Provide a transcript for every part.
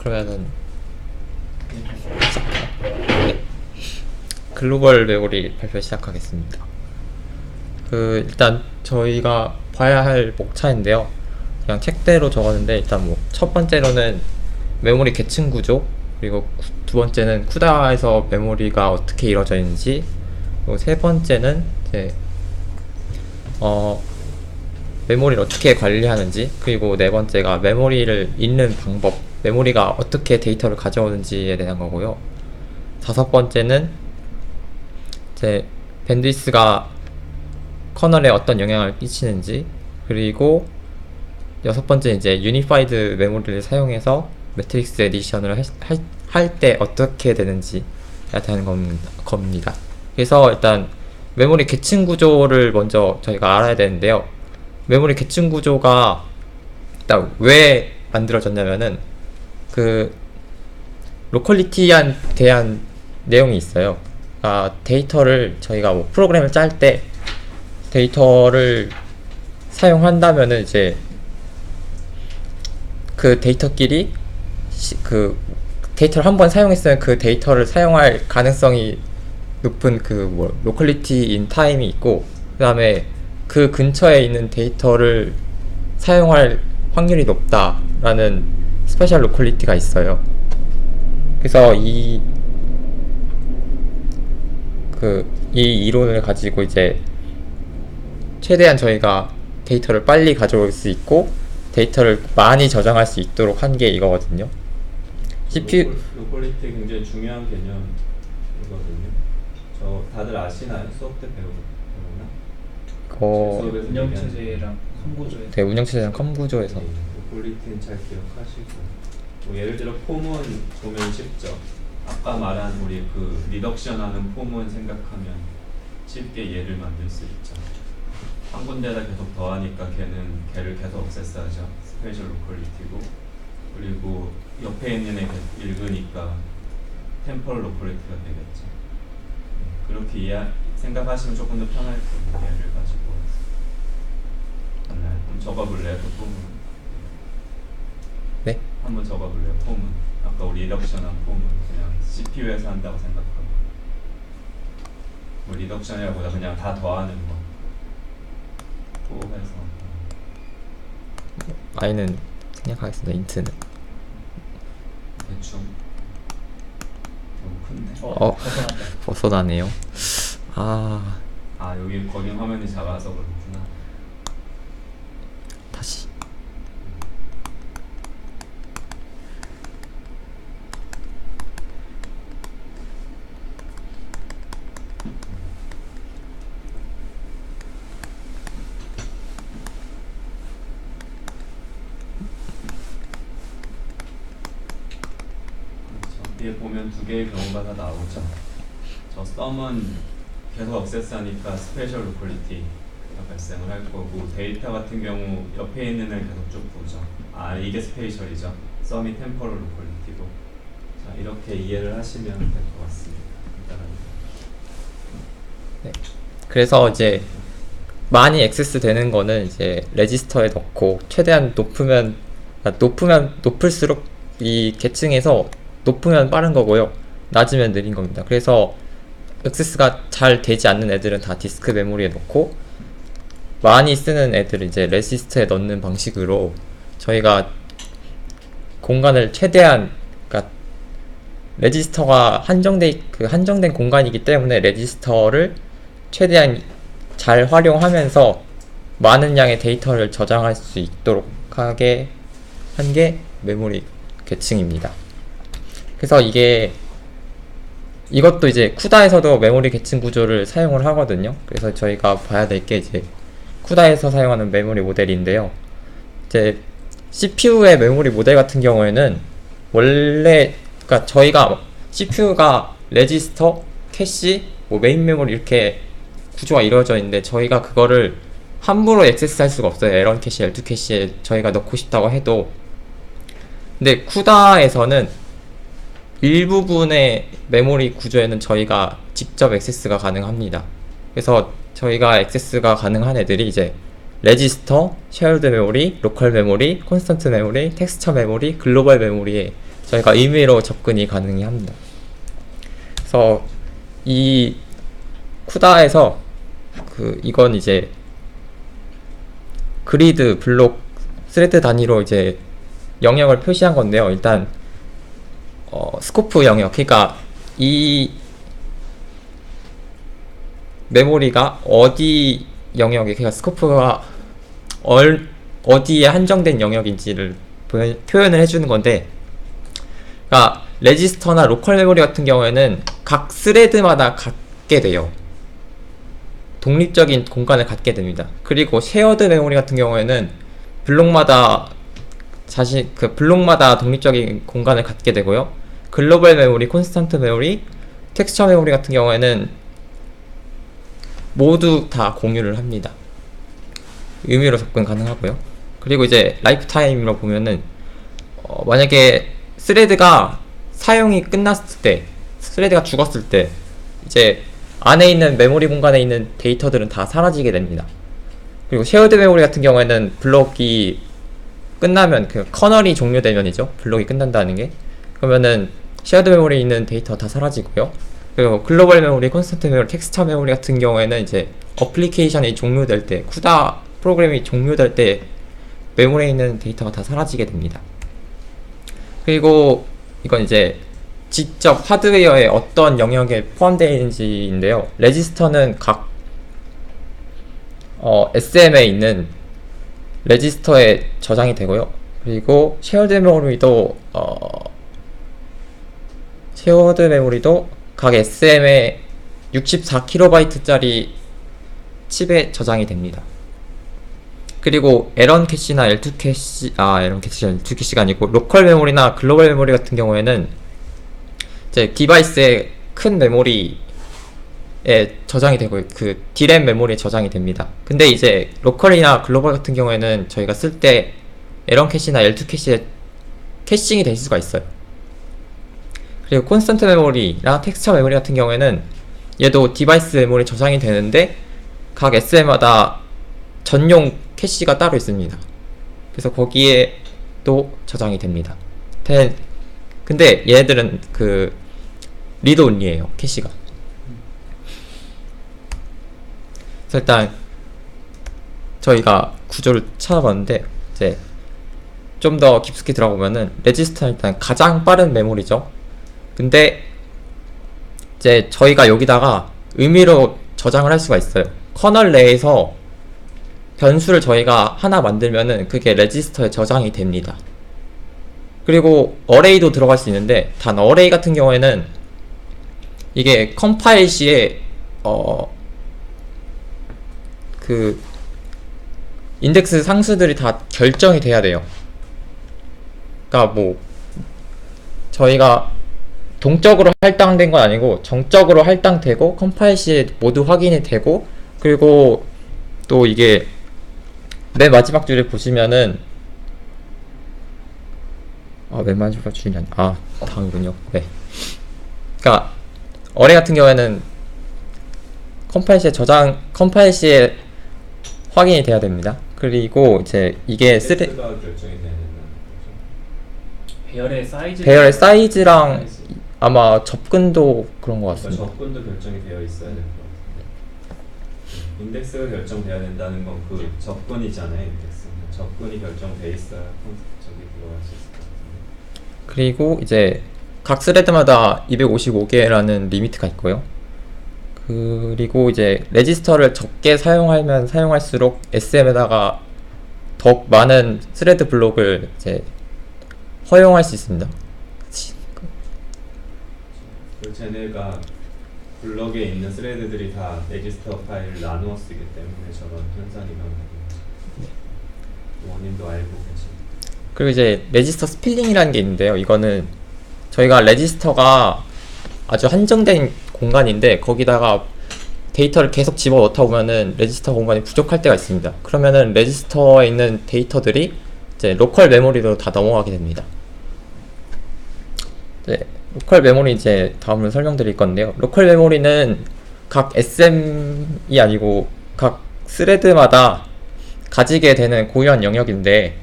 그러면은 네. 글로벌 메모리 발표 시작하겠습니다. 일단 저희가 봐야 할 목차인데요. 그냥 책대로 적었는데, 일단 뭐 첫 번째로는 메모리 계층 구조, 그리고 두 번째는 쿠다에서 메모리가 어떻게 이루어져 있는지, 그리고 세 번째는 이제 메모리를 어떻게 관리하는지, 그리고 네 번째가 메모리를 읽는 방법, 메모리가 어떻게 데이터를 가져오는지에 대한 거고요. 다섯 번째는 이제 밴드위스가 커널에 어떤 영향을 끼치는지, 그리고 여섯 번째 이제 유니파이드 메모리를 사용해서 매트릭스 에디션을 할 때 어떻게 되는지에 대한 겁니다. 그래서 일단 메모리 계층 구조를 먼저 저희가 알아야 되는데요. 메모리 계층 구조가 일단 왜 만들어졌냐면은 로컬리티에 대한 내용이 있어요. 데이터를 저희가 뭐 프로그램을 짤 때 데이터를 사용한다면은 이제 그 데이터끼리 데이터를 한번 사용했으면 그 데이터를 사용할 가능성이 높은 로컬리티 인 타임이 있고, 그 다음에 그 근처에 있는 데이터를 사용할 확률이 높다라는 스페셜 로컬리티가 있어요. 그래서 이 이론을 가지고 이제 최대한 저희가 데이터를 빨리 가져올 수 있고 데이터를 많이 저장할 수 있도록 한 게 이거거든요. CPU 로컬리티 굉장히 중요한 개념이거든요. 저 다들 아시나요? 수업 때 배우나? 운영체제랑 컴구조에서. 네, 운영체제랑 컴구조에서. 로컬리티는 잘 기억하시고, 뭐 예를 들어 폼은 보면 쉽죠. 아까 말한 우리 리덕션하는 폼은 생각하면 쉽게 얘를 만들 수 있죠. 한 군데다 계속 더하니까 걔를 계속 억세스하죠. 스페셜 로컬리티고, 그리고 옆에 있는 애 읽으니까 템포럴 로컬리티가 되겠죠. 그렇게 생각하시면 조금 더 편할 거예요. 얘를 가지고. 그럼 적어볼래요? 그 폼은? 네? 한번 적어볼래요? 폼은? 아까 우리 리덕션한 폼은 그냥 CPU에서 한다고 생각하고, 뭐 리덕션이라보다 그냥 다 더하는 거 해서 i는 생략하겠습니다. 인트는 대충 너무 큰데. 벗어나네요. 여기 거긴 화면이 작아서 그렇구나. 다시. 뒤에 보면 두 개의 경우가 다 나오죠. 저 썸은 계속 억세스하니까 스페셜 로컬리티가 발생을 할 거고, 데이터 같은 경우 옆에 있는 애 계속 쭉 보죠. 이게 스페셜이죠. 썸이 템포럴 로컬리티고. 자, 이렇게 이해를 하시면 될 것 같습니다. 네. 그래서 이제 많이 액세스 되는 거는 이제 레지스터에 넣고, 최대한 높을수록 이 계층에서 높으면 빠른 거고요, 낮으면 느린 겁니다. 그래서 액세스가 잘 되지 않는 애들은 다 디스크 메모리에 넣고, 많이 쓰는 애들은 이제 레지스터에 넣는 방식으로 저희가 공간을 최대한, 레지스터가 한정된 공간이기 때문에 레지스터를 최대한 잘 활용하면서 많은 양의 데이터를 저장할 수 있도록 하게 한 게 메모리 계층입니다. 그래서 이것도 이제 쿠다에서도 메모리 계층 구조를 사용을 하거든요. 그래서 저희가 봐야 될 게 이제 쿠다에서 사용하는 메모리 모델인데요. 이제 CPU의 메모리 모델 같은 경우에는 원래 저희가 CPU가 레지스터, 캐시, 메인 메모리 이렇게 구조가 이루어져 있는데, 저희가 그거를 함부로 액세스할 수가 없어요. L1 캐시, L2 캐시에 저희가 넣고 싶다고 해도. 근데 쿠다에서는 일부분의 메모리 구조에는 저희가 직접 액세스가 가능합니다. 그래서 저희가 액세스가 가능한 애들이 이제 레지스터, 쉐어드 메모리, 로컬 메모리, 콘스턴트 메모리, 텍스처 메모리, 글로벌 메모리에 저희가 임의로 접근이 가능합니다. 그래서 이 쿠다에서 이건 이제 그리드, 블록, 스레드 단위로 이제 영역을 표시한 건데요. 일단 스코프 영역, 그러니까 이 메모리가 어디 영역에, 그러니까 스코프가 어디에 한정된 영역인지를 표현을 해주는 건데, 그러니까 레지스터나 로컬 메모리 같은 경우에는 각 스레드마다 갖게 돼요. 독립적인 공간을 갖게 됩니다. 그리고 쉐어드 메모리 같은 경우에는 블록마다 블록마다 독립적인 공간을 갖게 되고요. 글로벌 메모리, 콘스턴트 메모리, 텍스처 메모리 같은 경우에는 모두 다 공유를 합니다. 의미로 접근 가능하고요. 그리고 이제 라이프 타임으로 보면은 만약에 스레드가 사용이 끝났을 때, 스레드가 죽었을 때 이제 안에 있는 메모리 공간에 있는 데이터들은 다 사라지게 됩니다. 그리고 쉐어드 메모리 같은 경우에는 블록이 끝나면, 커널이 종료되면이죠. 블록이 끝난다는 게. 그러면은 쉐어드 메모리에 있는 데이터 다 사라지고요. 그리고 글로벌 메모리, 콘스턴트 메모리, 텍스처 메모리 같은 경우에는 이제 어플리케이션이 종료될 때, 쿠다 프로그램이 종료될 때 메모리에 있는 데이터가 다 사라지게 됩니다. 그리고 이건 이제 직접 하드웨어의 어떤 영역에 포함되어 있는지인데요. 레지스터는 각 SM에 있는 레지스터에 저장이 되고요. 그리고 쉐어드 메모리도 각 SM에 64KB짜리 칩에 저장이 됩니다. 그리고 에런 캐시나 L2 캐시, 에런 캐시가 L2 캐시가 아니고 로컬 메모리나 글로벌 메모리 같은 경우에는 이제 디바이스의 큰 메모리에 저장이 되고 D램 메모리에 저장이 됩니다. 근데 이제 로컬이나 글로벌 같은 경우에는 저희가 쓸 때 에런 캐시나 L2 캐시에 캐싱이 될 수가 있어요. 그리고 콘스턴트 메모리나 텍스처 메모리 같은 경우에는 얘도 디바이스 메모리에 저장이 되는데 각 SM마다 전용 캐시가 따로 있습니다. 그래서 거기에 또 저장이 됩니다. 근데 얘네들은 리드 온리예요, 캐시가. 그래서 일단 저희가 구조를 찾아봤는데, 이제 좀 더 깊숙이 들어보면은 레지스터는 일단 가장 빠른 메모리죠. 근데 이제 저희가 여기다가 의미로 저장을 할 수가 있어요. 커널 내에서 변수를 저희가 하나 만들면은 그게 레지스터에 저장이 됩니다. 그리고 어레이도 들어갈 수 있는데, 단 어레이 같은 경우에는 이게 컴파일 시에 인덱스 상수들이 다 결정이 돼야 돼요. 그러니까 뭐 저희가 동적으로 할당된 건 아니고 정적으로 할당되고 컴파일 시에 모두 확인이 되고, 그리고 또 이게 맨 마지막 줄에 보시면은 맨 마지막 줄이 다음이군요. 네. 그러니까 어레이 같은 경우에는 컴파일 시에 확인이 돼야 됩니다. 그리고 이제 이게 결정이 되는 배열의 사이즈랑 아마 접근도 그런 것 같습니다. 접근도 결정이 되어 있어야 될 것 같아요. 인덱스가 결정돼야 된다는 건 접근이잖아요. 인덱스. 접근이 결정돼 있어야 저기 들어갈 수 있을 것 같은데. 그리고 이제 각 스레드마다 255개라는 리미트가 있고요. 그리고 이제 레지스터를 적게 사용하면 사용할수록 SM에다가 더욱 많은 스레드 블록을 이제 허용할 수 있습니다. 쟤네가 블럭에 있는 스레드들이 다 레지스터 파일을 나누어 쓰기 때문에 저런 현상이 일어나는 거죠. 원인도 알고 계십니다. 그리고 이제 레지스터 스필링이라는 게 있는데요. 이거는 저희가 레지스터가 아주 한정된 공간인데 거기다가 데이터를 계속 집어넣다 보면은 레지스터 공간이 부족할 때가 있습니다. 그러면은 레지스터에 있는 데이터들이 이제 로컬 메모리로 다 넘어가게 됩니다. 네, 로컬 메모리 이제 다음으로 설명드릴 건데요. 로컬 메모리는 각 SM이 아니고 각 스레드마다 가지게 되는 고유한 영역인데,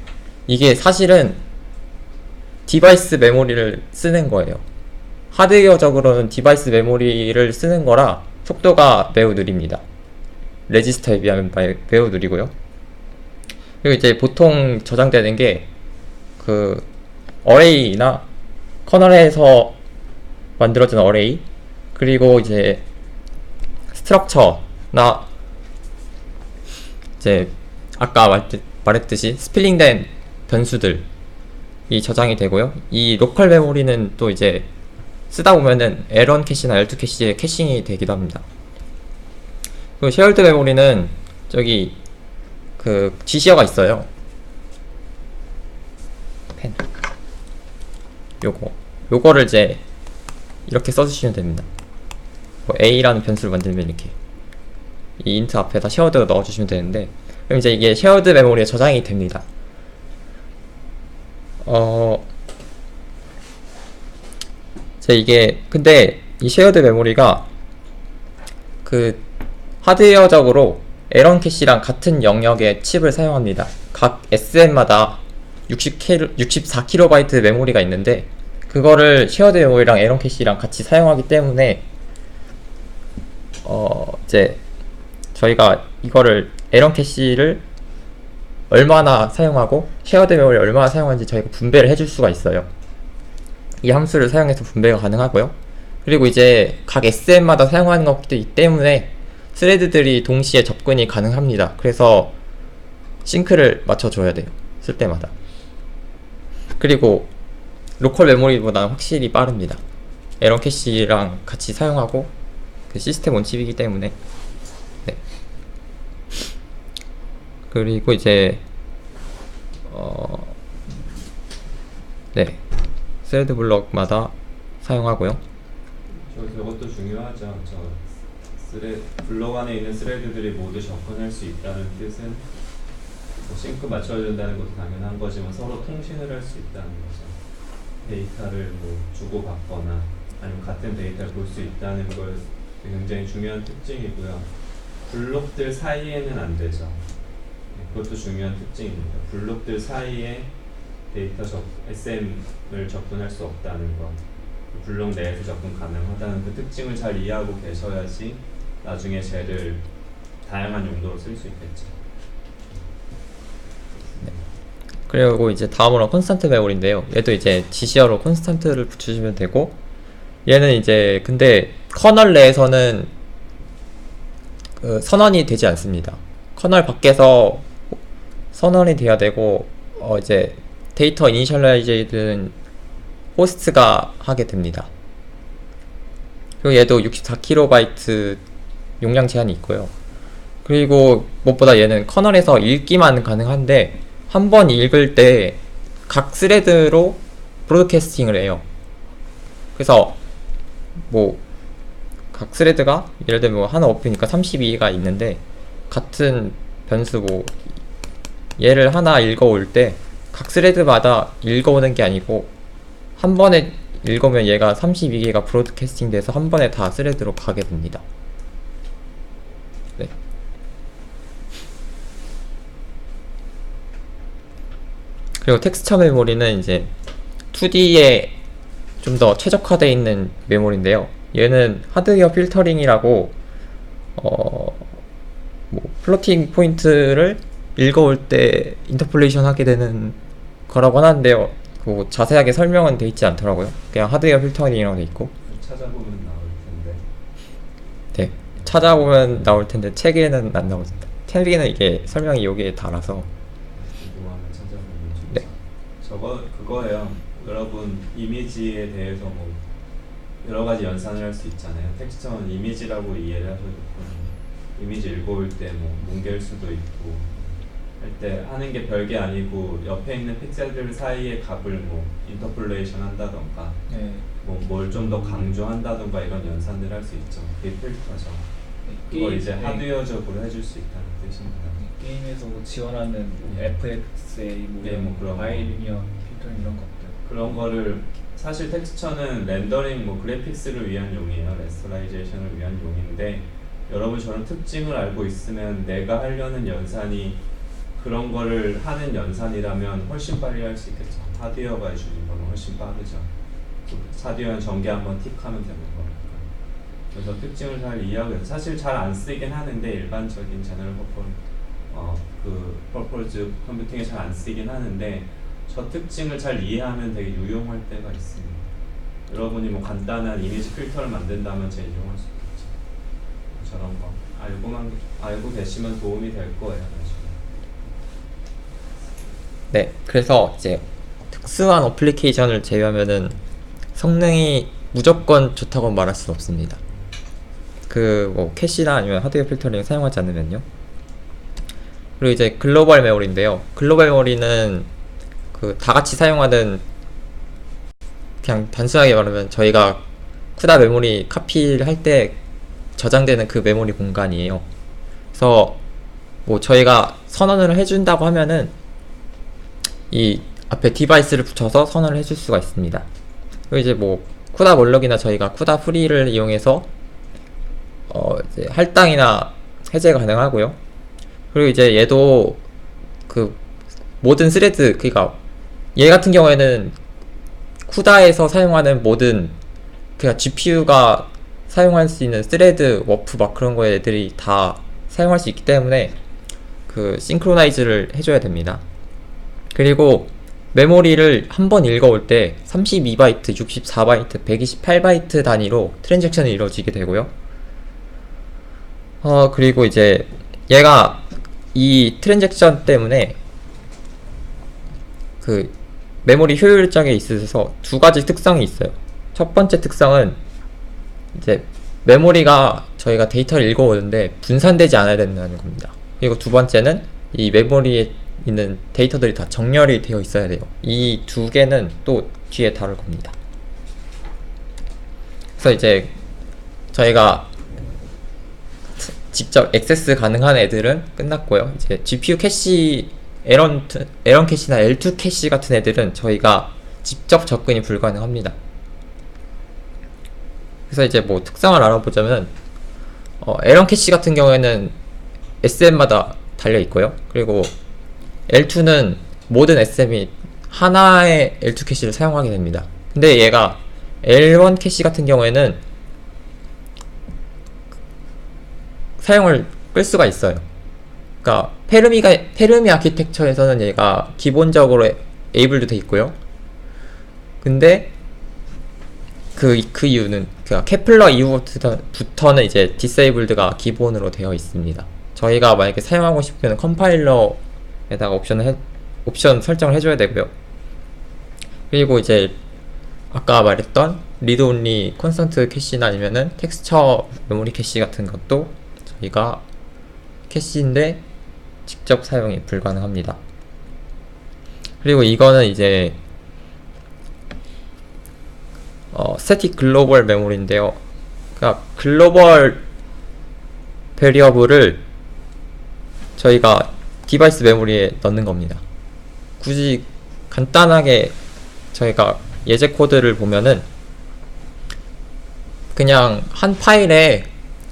이게 사실은 디바이스 메모리를 쓰는 거예요. 하드웨어적으로는 디바이스 메모리를 쓰는 거라 속도가 매우 느립니다. 레지스터에 비하면 매우 느리고요. 그리고 이제 보통 저장되는 게 그 어레이나 커널에서 만들어진 어레이, 그리고 이제 스트럭처나 이제 아까 말했듯이 스플링된 변수들이 저장이 되고요. 이 로컬 메모리는 또 이제 쓰다 보면은 L1 캐시나 L2 캐시에 캐싱이 되기도 합니다. 그리고 쉐어드 메모리는 저기 그 G시어가 있어요. 펜. 요거를 이제 이렇게 써주시면 됩니다. 뭐 A라는 변수를 만들면 이렇게 이 인트 앞에다 쉐어드 넣어주시면 되는데, 그럼 이제 이게 쉐어드 메모리에 저장이 됩니다. 이게 근데 이 쉐어드 메모리가 그 하드웨어적으로 L1 캐시랑 같은 영역의 칩을 사용합니다. 각 SM마다 64KB 메모리가 있는데 그거를 쉐어드 메모리랑 L1 캐시랑 같이 사용하기 때문에 이제 저희가 이거를 L1 캐시를 얼마나 사용하고 쉐어드 메모리 얼마나 사용하는지 저희가 분배를 해줄 수가 있어요. 이 함수를 사용해서 분배가 가능하고요. 그리고 이제 각 SM마다 사용하는 것이기 때문에 스레드들이 동시에 접근이 가능합니다. 그래서 싱크를 맞춰줘야 돼요, 쓸 때마다. 그리고 로컬 메모리보다는 확실히 빠릅니다. L1 캐시랑 같이 사용하고 그 시스템 온 칩이기 때문에. 네. 그리고 이제 네, 스레드 블럭마다 사용하고요. 저것도 중요하죠. 블록 안에 있는 스레드들이 모두 접근할 수 있다는 뜻은 뭐 싱크 맞춰준다는 것도 당연한 거지만 서로 통신을 할 수 있다는 거죠. 데이터를 뭐 주고받거나 아니면 같은 데이터를 볼 수 있다는 걸 굉장히 중요한 특징이고요. 블록들 사이에는 안 되죠. 그것도 중요한 특징입니다. 블록들 사이에 SM을 접근할 수 없다는 것, 블록 내에서 접근 가능하다는 그 특징을 잘 이해하고 계셔야지 나중에 쟤를 다양한 용도로 쓸 수 있겠죠. 네. 그리고 이제 다음으로 콘스탄트 메모리인데요. 얘도 이제 G시어로 콘스탄트를 붙여주면 되고, 얘는 이제 근데 커널 내에서는 그 선언이 되지 않습니다. 커널 밖에서 선언이 돼야 되고, 이제 데이터 이니셜라이제이드는 호스트가 하게 됩니다. 그리고 얘도 64KB 용량 제한이 있고요. 그리고 무엇보다 얘는 커널에서 읽기만 가능한데 한 번 읽을 때 각 스레드로 브로드캐스팅을 해요. 그래서 뭐 각 스레드가 예를 들면 뭐 하나 오프니까 32가 있는데 같은 변수 뭐 얘를 하나 읽어올 때 각 스레드마다 읽어오는 게 아니고 한 번에 읽으면 얘가 32개가 브로드캐스팅 돼서 한 번에 다 스레드로 가게 됩니다. 네. 그리고 텍스처 메모리는 이제 2D에 좀 더 최적화되어 있는 메모리인데요. 얘는 하드웨어 필터링이라고 뭐 플로팅 포인트를 읽어올 때 인터폴레이션 하게 되는 거라고 하는데요. 그 자세하게 설명은 돼 있지 않더라고요. 그냥 하드웨어 필터링이라고 돼 있고. 찾아보면 나올 텐데. 네, 찾아보면 나올 텐데 책에는 안 나오습니다. 책에는 이게 설명이 여기에 달아서. 궁금하면 찾아보면 좋죠. 네. 그거예요. 여러분 이미지에 대해서 뭐 여러 가지 연산을 할 수 있잖아요. 텍스처는 이미지라고 이해를 하셔야겠고, 이미지 읽어올 때 뭐 뭉갤 수도 있고 할 때 하는 게 별게 아니고 옆에 있는 픽셀들 사이의 값을 뭐 인터폴레이션 한다던가 네. 뭐 뭘 좀 더 강조한다던가 이런 연산들 할 수 있죠. 그게 필터죠. 그걸 이제 하드웨어적으로 해줄 수 있다는 뜻입니다. 게임에서 지원하는 FXA 네, 뭐 그런 거. 바이리니언 필터링 이런 것들. 그런 거를 사실 텍스처는 렌더링 뭐 그래픽스를 위한 용이에요. 레스터라이제이션을 위한 용인데 여러분 저런 특징을 알고 있으면 내가 하려는 연산이 그런 거를 하는 연산이라면 훨씬 빨리 할 수 있겠죠. 하드웨어가 해주는 거는 훨씬 빠르죠. 하드웨어는 전개 한번 틱하면 되는 거니까. 그래서 특징을 잘 이해하고 사실 잘 안 쓰긴 하는데 일반적인 제너럴 퍼포즈 컴퓨팅에 잘 안 쓰긴 하는데 저 특징을 잘 이해하면 되게 유용할 때가 있습니다. 여러분이 뭐 간단한 이미지 필터를 만든다면 제일 이용할 수 있겠죠. 저런 거 알고 계시면 도움이 될 거예요. 나중에. 네, 그래서 이제 특수한 어플리케이션을 제외하면은 성능이 무조건 좋다고 말할 수 없습니다. 그 뭐 캐시나 아니면 하드웨어 필터링을 사용하지 않으면요. 그리고 이제 글로벌 메모리인데요. 글로벌 메모리는 그 다 같이 사용하는, 그냥 단순하게 말하면 저희가 쿠다 메모리 카피를 할 때 저장되는 그 메모리 공간이에요. 그래서 뭐 저희가 선언을 해준다고 하면은 이 앞에 디바이스를 붙여서 선언을 해줄 수가 있습니다. 그리고 이제 뭐 쿠다 몰럭이나 저희가 쿠다 프리를 이용해서 이제 할당이나 해제가 가능하고요. 그리고 이제 얘도 그 모든 스레드, 그니까 얘 같은 경우에는 쿠다에서 사용하는 모든, 그니까 GPU가 사용할 수 있는 스레드, 워프 막 그런 거 애들이 다 사용할 수 있기 때문에 그 싱크로나이즈를 해줘야 됩니다. 그리고 메모리를 한번 읽어올 때 32바이트, 64바이트, 128바이트 단위로 트랜잭션이 이루어지게 되고요. 그리고 이제 얘가 이 트랜잭션 때문에 그 메모리 효율적에 있어서 두 가지 특성이 있어요. 첫 번째 특성은 이제 메모리가 저희가 데이터를 읽어오는데 분산되지 않아야 된다는 겁니다. 그리고 두 번째는 이 메모리에 있는 데이터들이 다 정렬이 되어 있어야 돼요. 이 두 개는 또 뒤에 다룰 겁니다. 그래서 이제 저희가 직접 액세스 가능한 애들은 끝났고요. 이제 GPU 캐시, 에런 캐시나 L2 캐시 같은 애들은 저희가 직접 접근이 불가능합니다. 그래서 이제 뭐 특성을 알아보자면 에런 캐시 같은 경우에는 SM마다 달려 있고요. 그리고 L2는 모든 SM이 하나의 L2 캐시를 사용하게 됩니다. 근데 얘가 L1 캐시 같은 경우에는 사용을 끌 수가 있어요. 그러니까 페르미 아키텍처에서는 얘가 기본적으로 에이블도 돼 있고요. 근데 그 이유는 그러니까 케플러 이후부터는 이제 디세이블드가 기본으로 되어 있습니다. 저희가 만약에 사용하고 싶으면 컴파일러에다가 옵션 설정을 해줘야 되고요. 그리고 이제 아까 말했던 리드 온리 콘스턴트 캐시나 아니면은 텍스처 메모리 캐시 같은 것도 저희가 캐시인데 직접 사용이 불가능합니다. 그리고 이거는 이제 스태틱 글로벌 메모리인데요. 그러니까 글로벌 베리어블을 저희가 디바이스 메모리에 넣는 겁니다. 굳이 간단하게 저희가 예제 코드를 보면은 그냥 한 파일에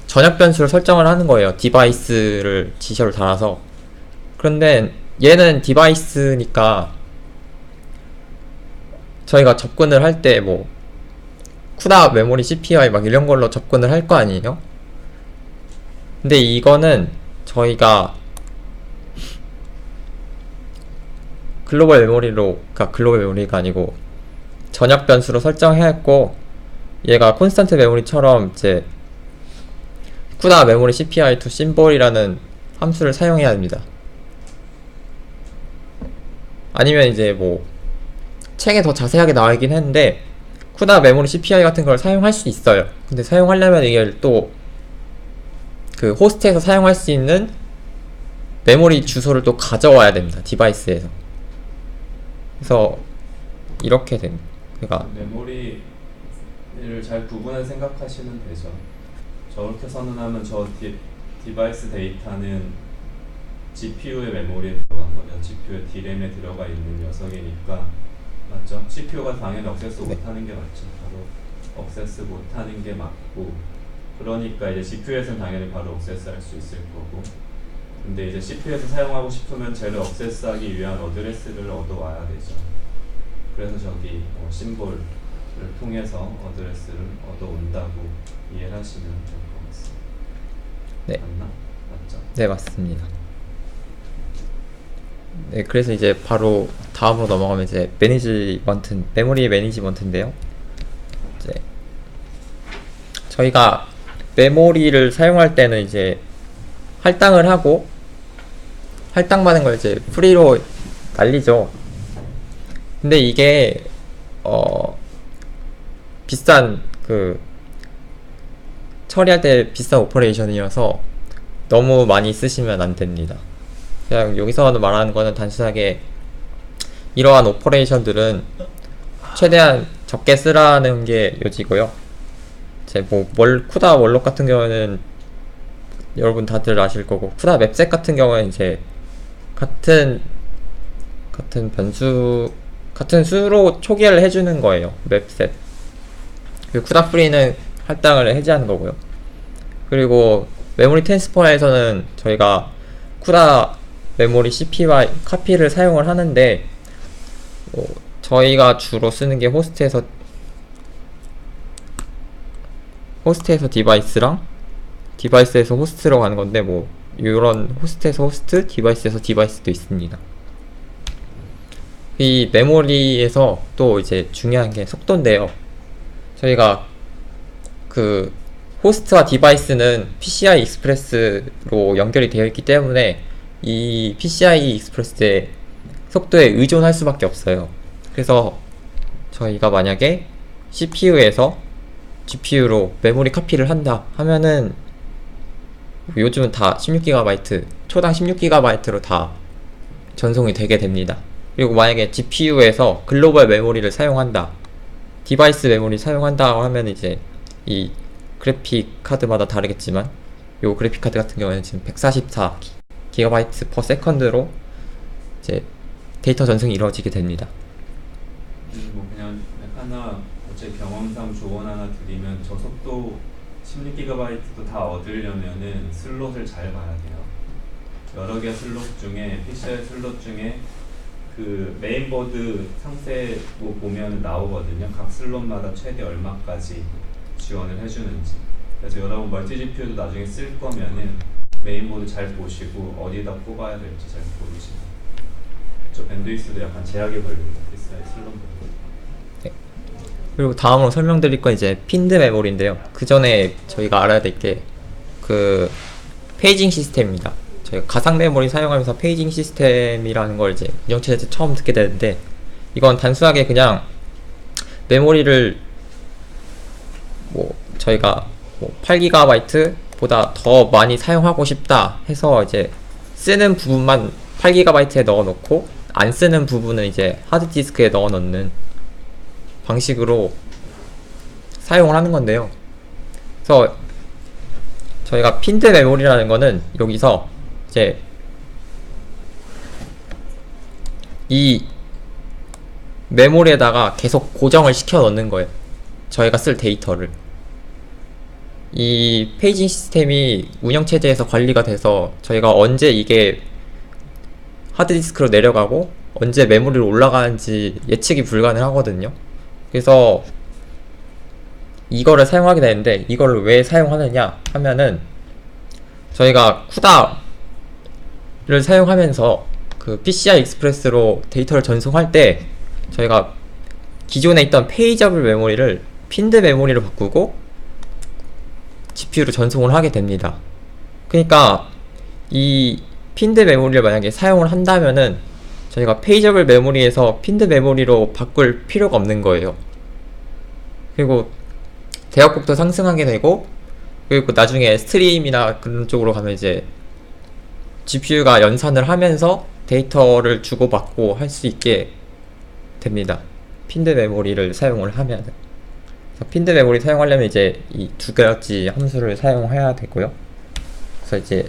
전역 변수를 설정을 하는 거예요. 디바이스를 지셔를 달아서. 그런데 얘는 디바이스니까 저희가 접근을 할 때 뭐 쿠다 메모리 CPI 막 이런 걸로 접근을 할 거 아니에요? 근데 이거는 저희가 글로벌 메모리로, 그러니까 글로벌 메모리가 아니고 전역 변수로 설정해야 했고, 얘가 콘스턴트 메모리처럼 이제 쿠다 메모리 CPI2 심볼이라는 함수를 사용해야 합니다. 아니면 이제 뭐 책에 더 자세하게 나와 있긴 했는데 쿠다 메모리 CPI 같은 걸 사용할 수 있어요. 근데 사용하려면 이게 또 그 호스트에서 사용할 수 있는 메모리 주소를 또 가져와야 됩니다. 디바이스에서. 그래서 이렇게 됩니다. 그러니까 메모리를 잘 구분해서 생각하시면 되죠. 저렇게 선언하면 저 디바이스 데이터는 GPU의 메모리에 들어간 거죠. GPU의 D램에 들어가 있는 녀석이니까. 맞죠? CPU가 당연히 억세스 못하는 게 맞죠. 바로 억세스 못하는 게 맞고, 그러니까 이제 GPU에서는 당연히 바로 억세스 할 수 있을 거고, 근데 이제 CPU에서 사용하고 싶으면 쟤를 억세스하기 위한 어드레스를 얻어와야 되죠. 그래서 저기 심볼을 통해서 어드레스를 얻어온다고 이해를 하시면 될 것 같습니다. 네. 맞나? 맞죠? 네, 맞습니다. 네, 그래서 이제 바로 다음으로 넘어가면 이제 매니지먼트, 메모리 매니지먼트인데요. 이제 저희가 메모리를 사용할 때는 이제 할당을 하고 할당받은 걸 이제 프리로 날리죠. 근데 이게 비싼 처리할 때 비싼 오퍼레이션이어서 너무 많이 쓰시면 안 됩니다. 그냥 여기서 말하는 거는 단순하게 이러한 오퍼레이션들은 최대한 적게 쓰라는 게 요지고요. 이제 쿠다 월록 같은 경우는 여러분 다들 아실 거고, 쿠다 맵셋 같은 경우는 이제 같은 수로 초기화를 해주는 거예요. 맵셋. 그리고 쿠다 프리는 할당을 해제하는 거고요. 그리고 메모리 트랜스퍼에서는 저희가 쿠다 메모리 CP와 카피를 사용을 하는데, 저희가 주로 쓰는 게 호스트에서 디바이스랑 디바이스에서 호스트로 가는 건데, 이런 호스트에서 호스트, 디바이스에서 디바이스도 있습니다. 이 메모리에서 또 이제 중요한 게 속도인데요. 저희가 호스트와 디바이스는 PCI 익스프레스로 연결이 되어 있기 때문에 이 PCI 익스프레스의 속도에 의존할 수밖에 없어요. 그래서 저희가 만약에 CPU에서 GPU로 메모리 카피를 한다 하면은, 요즘은 다 16GB, 초당 16GB로 다 전송이 되게 됩니다. 그리고 만약에 GPU에서 글로벌 메모리를 사용한다, 디바이스 메모리 사용한다 하면 이제 이 그래픽 카드마다 다르겠지만, 요 그래픽 카드 같은 경우에는 지금 144GB per second로 이제 데이터 전송이 이루어지게 됩니다. 그냥 하나 제 경험상 조언 하나 드리면, 저 속도 16GB도 다 얻으려면은 슬롯을 잘 봐야 돼요. 여러 개 슬롯 중에, PCI 슬롯 중에 메인보드 상세 보면 나오거든요. 각 슬롯마다 최대 얼마까지 지원을 해주는지. 그래서 여러분 멀티 GPU도 나중에 쓸 거면은 메인보드 잘 보시고 어디다 꼽아야 될지 잘 고르시고. 저 밴드위스도 약간 제약이 걸립니다. PCI 슬롯. 그리고 다음으로 설명드릴 건 이제 핀드 메모리인데요. 그 전에 저희가 알아야 될 게 페이징 시스템입니다. 저희가 가상 메모리 사용하면서 페이징 시스템이라는 걸 이제 운영체제 처음 듣게 되는데, 이건 단순하게 그냥 메모리를 저희가 8GB 보다 더 많이 사용하고 싶다 해서 이제 쓰는 부분만 8GB에 넣어 놓고 안 쓰는 부분은 이제 하드디스크에 넣어 놓는 방식으로 사용을 하는 건데요. 그래서 저희가 핀드 메모리라는 거는 여기서 이제 이 메모리에다가 계속 고정을 시켜 넣는 거예요. 저희가 쓸 데이터를. 이 페이징 시스템이 운영체제에서 관리가 돼서 저희가 언제 이게 하드디스크로 내려가고 언제 메모리로 올라가는지 예측이 불가능하거든요. 그래서 이거를 사용하게 되는데, 이거를 왜 사용하느냐 하면은, 저희가 쿠다를 사용하면서 PCI 익스프레스로 데이터를 전송할 때 저희가 기존에 있던 페이저블 메모리를 핀드 메모리로 바꾸고 GPU로 전송을 하게 됩니다. 그러니까 이 핀드 메모리를 만약에 사용을 한다면은 저희가 페이저블 메모리에서 핀드 메모리로 바꿀 필요가 없는 거예요. 그리고 대역폭도 상승하게 되고, 그리고 나중에 스트림이나 그런 쪽으로 가면 이제 GPU가 연산을 하면서 데이터를 주고받고 할 수 있게 됩니다. 핀드 메모리를 사용을 하면. 핀드 메모리 사용하려면 이제 이 두 가지 함수를 사용해야 되고요. 그래서 이제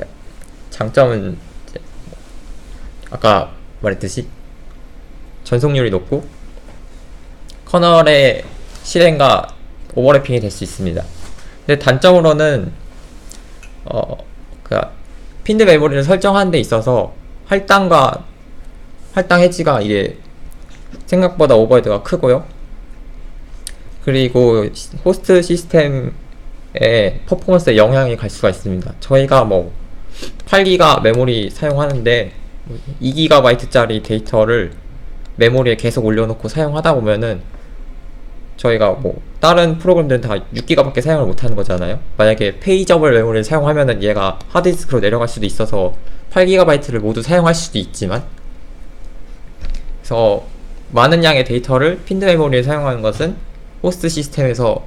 장점은 이제 아까 말했듯이 전송률이 높고 커널의 실행과 오버래핑이 될 수 있습니다. 근데 단점으로는 핀드 메모리를 설정하는 데 있어서 할당 해지가 이게 생각보다 오버헤드가 크고요. 그리고 호스트 시스템의 퍼포먼스에 영향이 갈 수가 있습니다. 저희가 뭐 8기가 메모리 사용하는데 2GB짜리 데이터를 메모리에 계속 올려놓고 사용하다 보면은 저희가 뭐 다른 프로그램들은 다 6기가밖에 사용을 못하는 거잖아요. 만약에 페이저블 메모리를 사용하면은 얘가 하드디스크로 내려갈 수도 있어서 8GB를 모두 사용할 수도 있지만, 그래서 많은 양의 데이터를 핀드 메모리에 사용하는 것은 호스트 시스템에서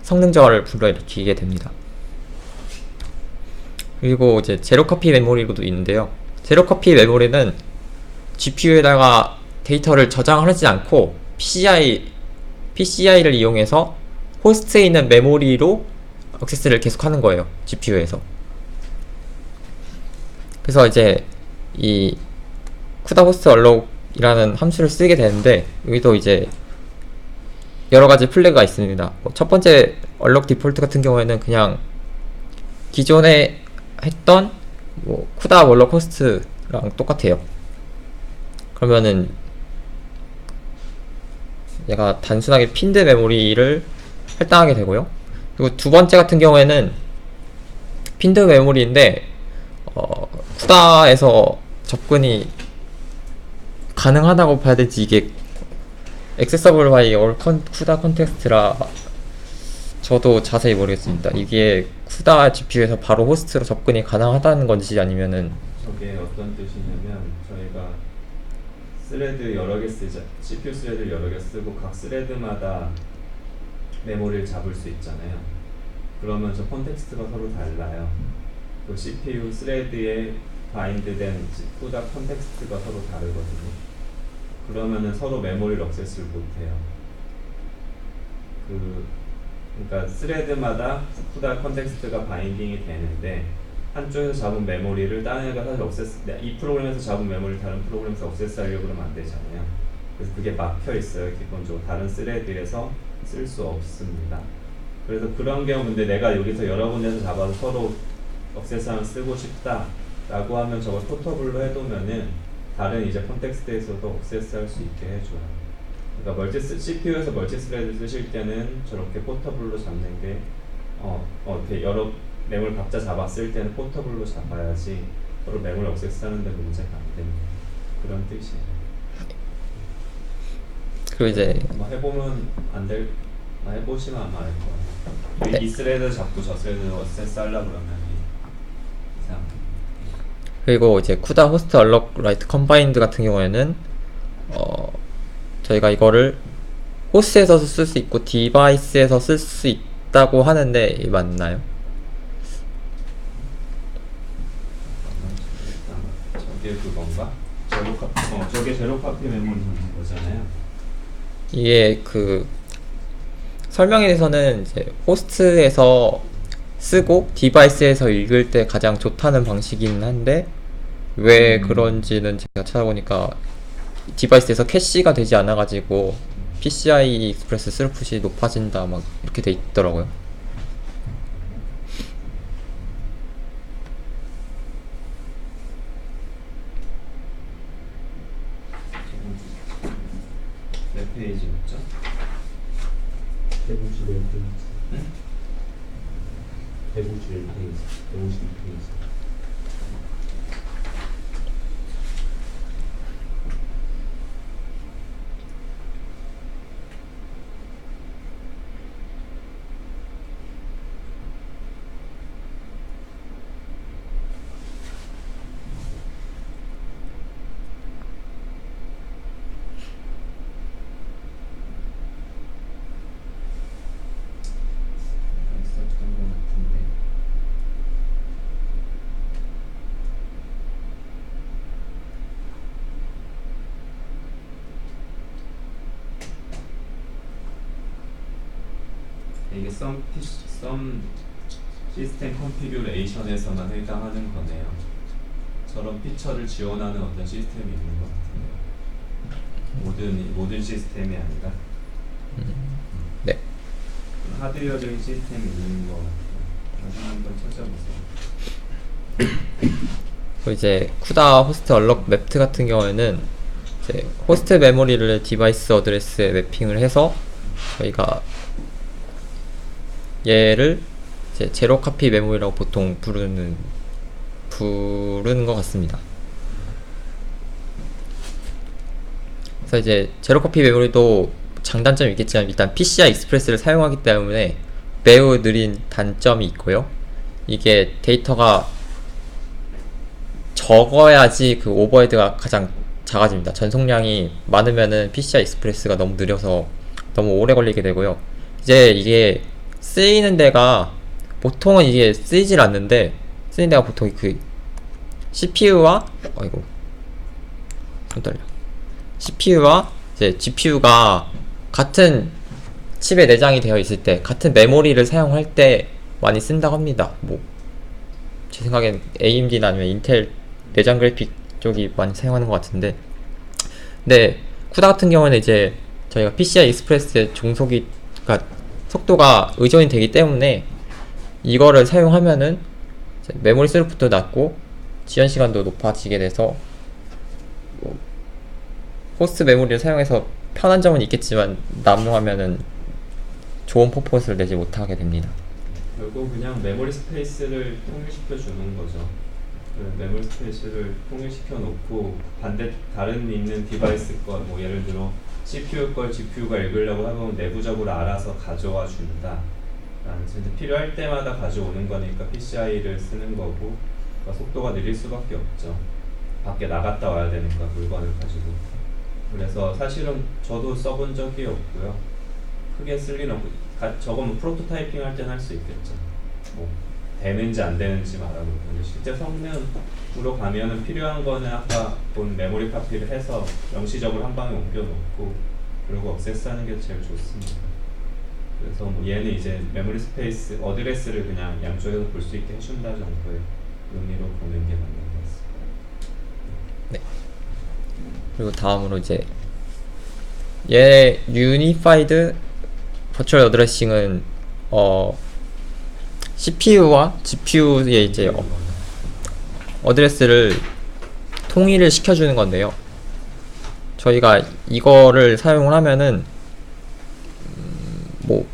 성능 저하를 불러일으키게 됩니다. 그리고 이제 제로 카피 메모리로도 있는데요. 제로 카피 메모리는 GPU에다가 데이터를 저장하지 않고 PCI를 이용해서 호스트에 있는 메모리로 액세스를 계속하는 거예요. GPU에서. 그래서 이제 이 CUDA host alloc이라는 함수를 쓰게 되는데, 여기도 이제 여러가지 플래그가 있습니다. 첫 번째 alloc 디폴트 같은 경우에는 그냥 기존에 했던 뭐 CUDA alloc host랑 똑같아요. 그러면은 얘가 단순하게 핀드 메모리를 할당하게 되고요. 그리고 두 번째 같은 경우에는 핀드 메모리인데 CUDA에서 접근이 가능하다고 봐야 될지, 이게 accessible by all CUDA context라 저도 자세히 모르겠습니다. 이게 CUDA GPU에서 바로 호스트로 접근이 가능하다는 건지 아니면은 저게 어떤 뜻이냐면, 저희가 스레드 여러 개 쓰자, CPU 스레드를 여러 개 쓰고 각 스레드마다 메모리를 잡을 수 있잖아요. 그러면 저 콘텍스트가 서로 달라요. 그 CPU 스레드에 바인드된 CUDA 콘텍스트가 서로 다르거든요. 그러면은 서로 메모리를 액세스를 못해요. 그러니까 스레드마다 CUDA 콘텍스트가 바인딩이 되는데, 한쪽에서 잡은 메모리를 다른 애가 사실 이 프로그램에서 잡은 메모리를 다른 프로그램에서 액세스하려고 그러면 안 되잖아요. 그래서 그게 막혀 있어요. 기본적으로 다른 스레드에서 쓸 수 없습니다. 그래서 그런 경우, 근데 내가 여기서 여러 군데서 잡아서 서로 액세스하면 쓰고 싶다 라고 하면 저걸 포터블로 해두면은 다른 이제 컨텍스트에서도 액세스할 수 있게 해줘요. 그러니까 CPU에서 멀티스레드 쓰실 때는 저렇게 포터블로 잡는 게 이렇게 여러 메모리 각자 잡았을 때는 포터블로 잡아야지 서로 메모리 액세스하는 데 문제가 안 됩니다. 그런 뜻이에요. 그리고 이제 뭐 해보면 해보시면 아마 알 거예요. 네. 이 스레드 잡고 저 스레드 액세스 하려고 그러면 이상. 그리고 이제 CUDA host alloc write combined 같은 경우에는 저희가 이거를 호스트에서 쓸 수 있고 디바이스에서 쓸 수 있다고 하는데 맞나요? 저게 그건가? 저게 제로 카피 메모리 있는 거잖아요. 이게 그 설명에서는 이제 호스트에서 쓰고 디바이스에서 읽을 때 가장 좋다는 방식이긴 한데, 왜 그런지는 제가 찾아보니까 디바이스에서 캐시가 되지 않아가지고 PCI 익스프레스 스루풋이 높아진다 막 이렇게 돼 있더라고요. 몇 페이지였죠? 151페이지. 응? 151페이지. 152페이지. 있었던 것 같은데. 이게 some 시스템 컨피규레이션에서만 해당하는 거네요. 저런 피처를 지원하는 어떤 시스템이 있는 것 같은데요. 모든 시스템이 아니라 네. 하드웨어적인 시스템이 있는 것 같아요. 나중에 한번 찾아보세요. 그리고 이제 쿠다 호스트 얼럭 맵트 같은 경우에는 이제 호스트 메모리를 디바이스 어드레스에 매핑을 해서 저희가 얘를 이제 제로 카피 메모리라고 보통 부르는 것 같습니다. 그래서 이제 제로 카피 메모리도 장단점이 있겠지만 일단 PCI 익스프레스를 사용하기 때문에 매우 느린 단점이 있고요. 이게 데이터가 적어야지 그 오버헤드가 가장 작아집니다. 전송량이 많으면은 PCI 익스프레스가 너무 느려서 너무 오래 걸리게 되고요. 이제 이게 쓰이는 데가 보통은 이게 쓰이질 않는데 쓰이는 데가 보통 그 CPU와 손 떨려. CPU와 이제 GPU가 같은 칩에 내장이 되어 있을 때 같은 메모리를 사용할 때 많이 쓴다고 합니다. 뭐 제 생각엔 AMD나 아니면 인텔 내장 그래픽 쪽이 많이 사용하는 것 같은데, 근데 쿠다 같은 경우는 이제 저희가 PCI 익스프레스의 그러니까 속도가 의존이 되기 때문에 이거를 사용하면은 메모리 스루프도 낮고 지연 시간도 높아지게 돼서 뭐 호스트 메모리를 사용해서 편한 점은 있겠지만 남용하면은 좋은 퍼포먼스를 내지 못하게 됩니다. 결국 그냥 메모리 스페이스를 통일시켜 주는 거죠. 그 메모리 스페이스를 통일시켜 놓고 다른 있는 디바이스 거, 뭐 예를 들어 CPU 걸 GPU가 읽으려고 하면 내부적으로 알아서 가져와 준다. 필요할 때마다 가져오는 거니까 PCI를 쓰는 거고, 그러니까 속도가 느릴 수밖에 없죠. 밖에 나갔다 와야 되니까 물건을 가지고. 그래서 사실은 저도 써본 적이 없고요. 크게 쓸 일은 없고, 저거 뭐 프로토타이핑 할 때는 할 수 있겠죠. 뭐 되는지 안 되는지 말하고. 근데 실제 성능으로 가면은 필요한 거는 아까 본 메모리 카피를 해서 영시적으로 한 방에 옮겨 놓고 그리고 억세스하는 게 제일 좋습니다. 그래서 뭐 얘는 이제 메모리 스페이스 어드레스를 그냥 양쪽에서 볼 수 있게 해준다 정도의 의미로 보는 게 맞는 것 같습니다. 네. 그리고 다음으로 이제 얘 유니파이드 버추얼 어드레싱은 CPU와 GPU의 이제 어드레스를 통일을 시켜주는 건데요. 저희가 이거를 사용을 하면은 뭐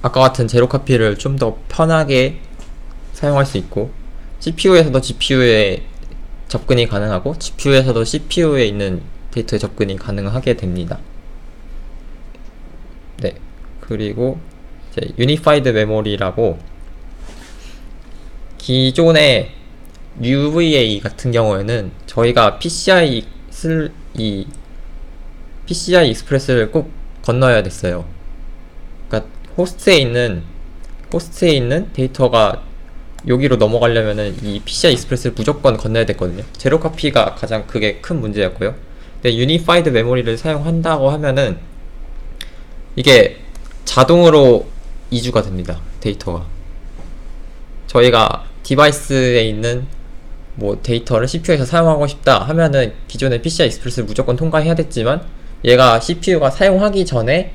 아까 같은 제로 카피를 좀 더 편하게 사용할 수 있고, CPU에서도 GPU에 접근이 가능하고 GPU에서도 CPU에 있는 데이터에 접근이 가능하게 됩니다. 네, 그리고 이제 유니파이드 메모리라고 기존의 UVA 같은 경우에는 저희가 PCI 익스프레스를 꼭 건너야 됐어요. 그러니까 호스트에 있는 데이터가 여기로 넘어가려면은 이 PCI 익스프레스를 무조건 건너야 됐거든요. 제로 카피가 가장 그게 큰 문제였고요. 근데 유니파이드 메모리를 사용한다고 하면은 이게 자동으로 이주가 됩니다. 데이터가. 저희가 디바이스에 있는 뭐 데이터를 CPU에서 사용하고 싶다 하면은 기존의 PCI 익스프레스를 무조건 통과해야 됐지만, 얘가 CPU가 사용하기 전에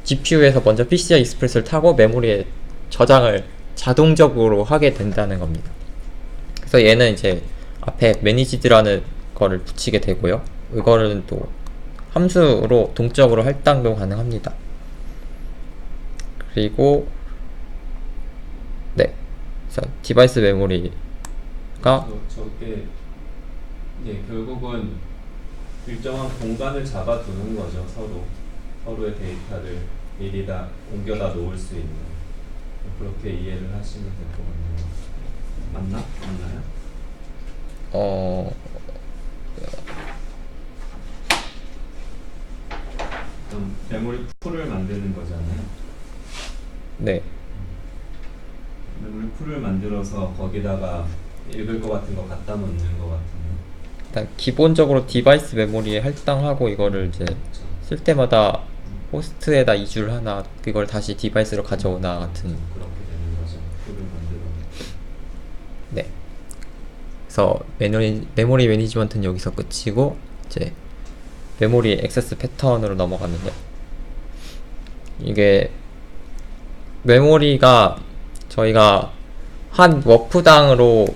GPU에서 먼저 PCI 익스프레스를 타고 메모리에 저장을 자동적으로 하게 된다는 겁니다. 그래서 얘는 이제 앞에 managed라는 거를 붙이게 되고요. 이거는 또 함수로 동적으로 할당도 가능합니다. 그리고 네, 그래서 디바이스 메모리가 저게 결국은 일정한 공간을 잡아두는 거죠. 서로의 데이터를 미리 다 옮겨다 놓을 수 있는, 그렇게 이해를 하시면 될 것 같네요. 맞나요? 그럼 메모리 풀을 만드는 거잖아요. 네, 메모리 풀을 만들어서 거기다가 읽을 것 같은 거 갖다 놓는 것 같은데. 일단 기본적으로 디바이스 메모리에 할당하고 이거를 이제 쓸 때마다 호스트에다 이주를 하나, 그걸 다시 디바이스로 가져오나 같은. 그렇게 되는 거죠. 풀을 만들어. 네. 그래서 메모리 매니지먼트는 여기서 끝이고, 이제 메모리 액세스 패턴으로 넘어가면요. 이게 메모리가 저희가 한 워프당으로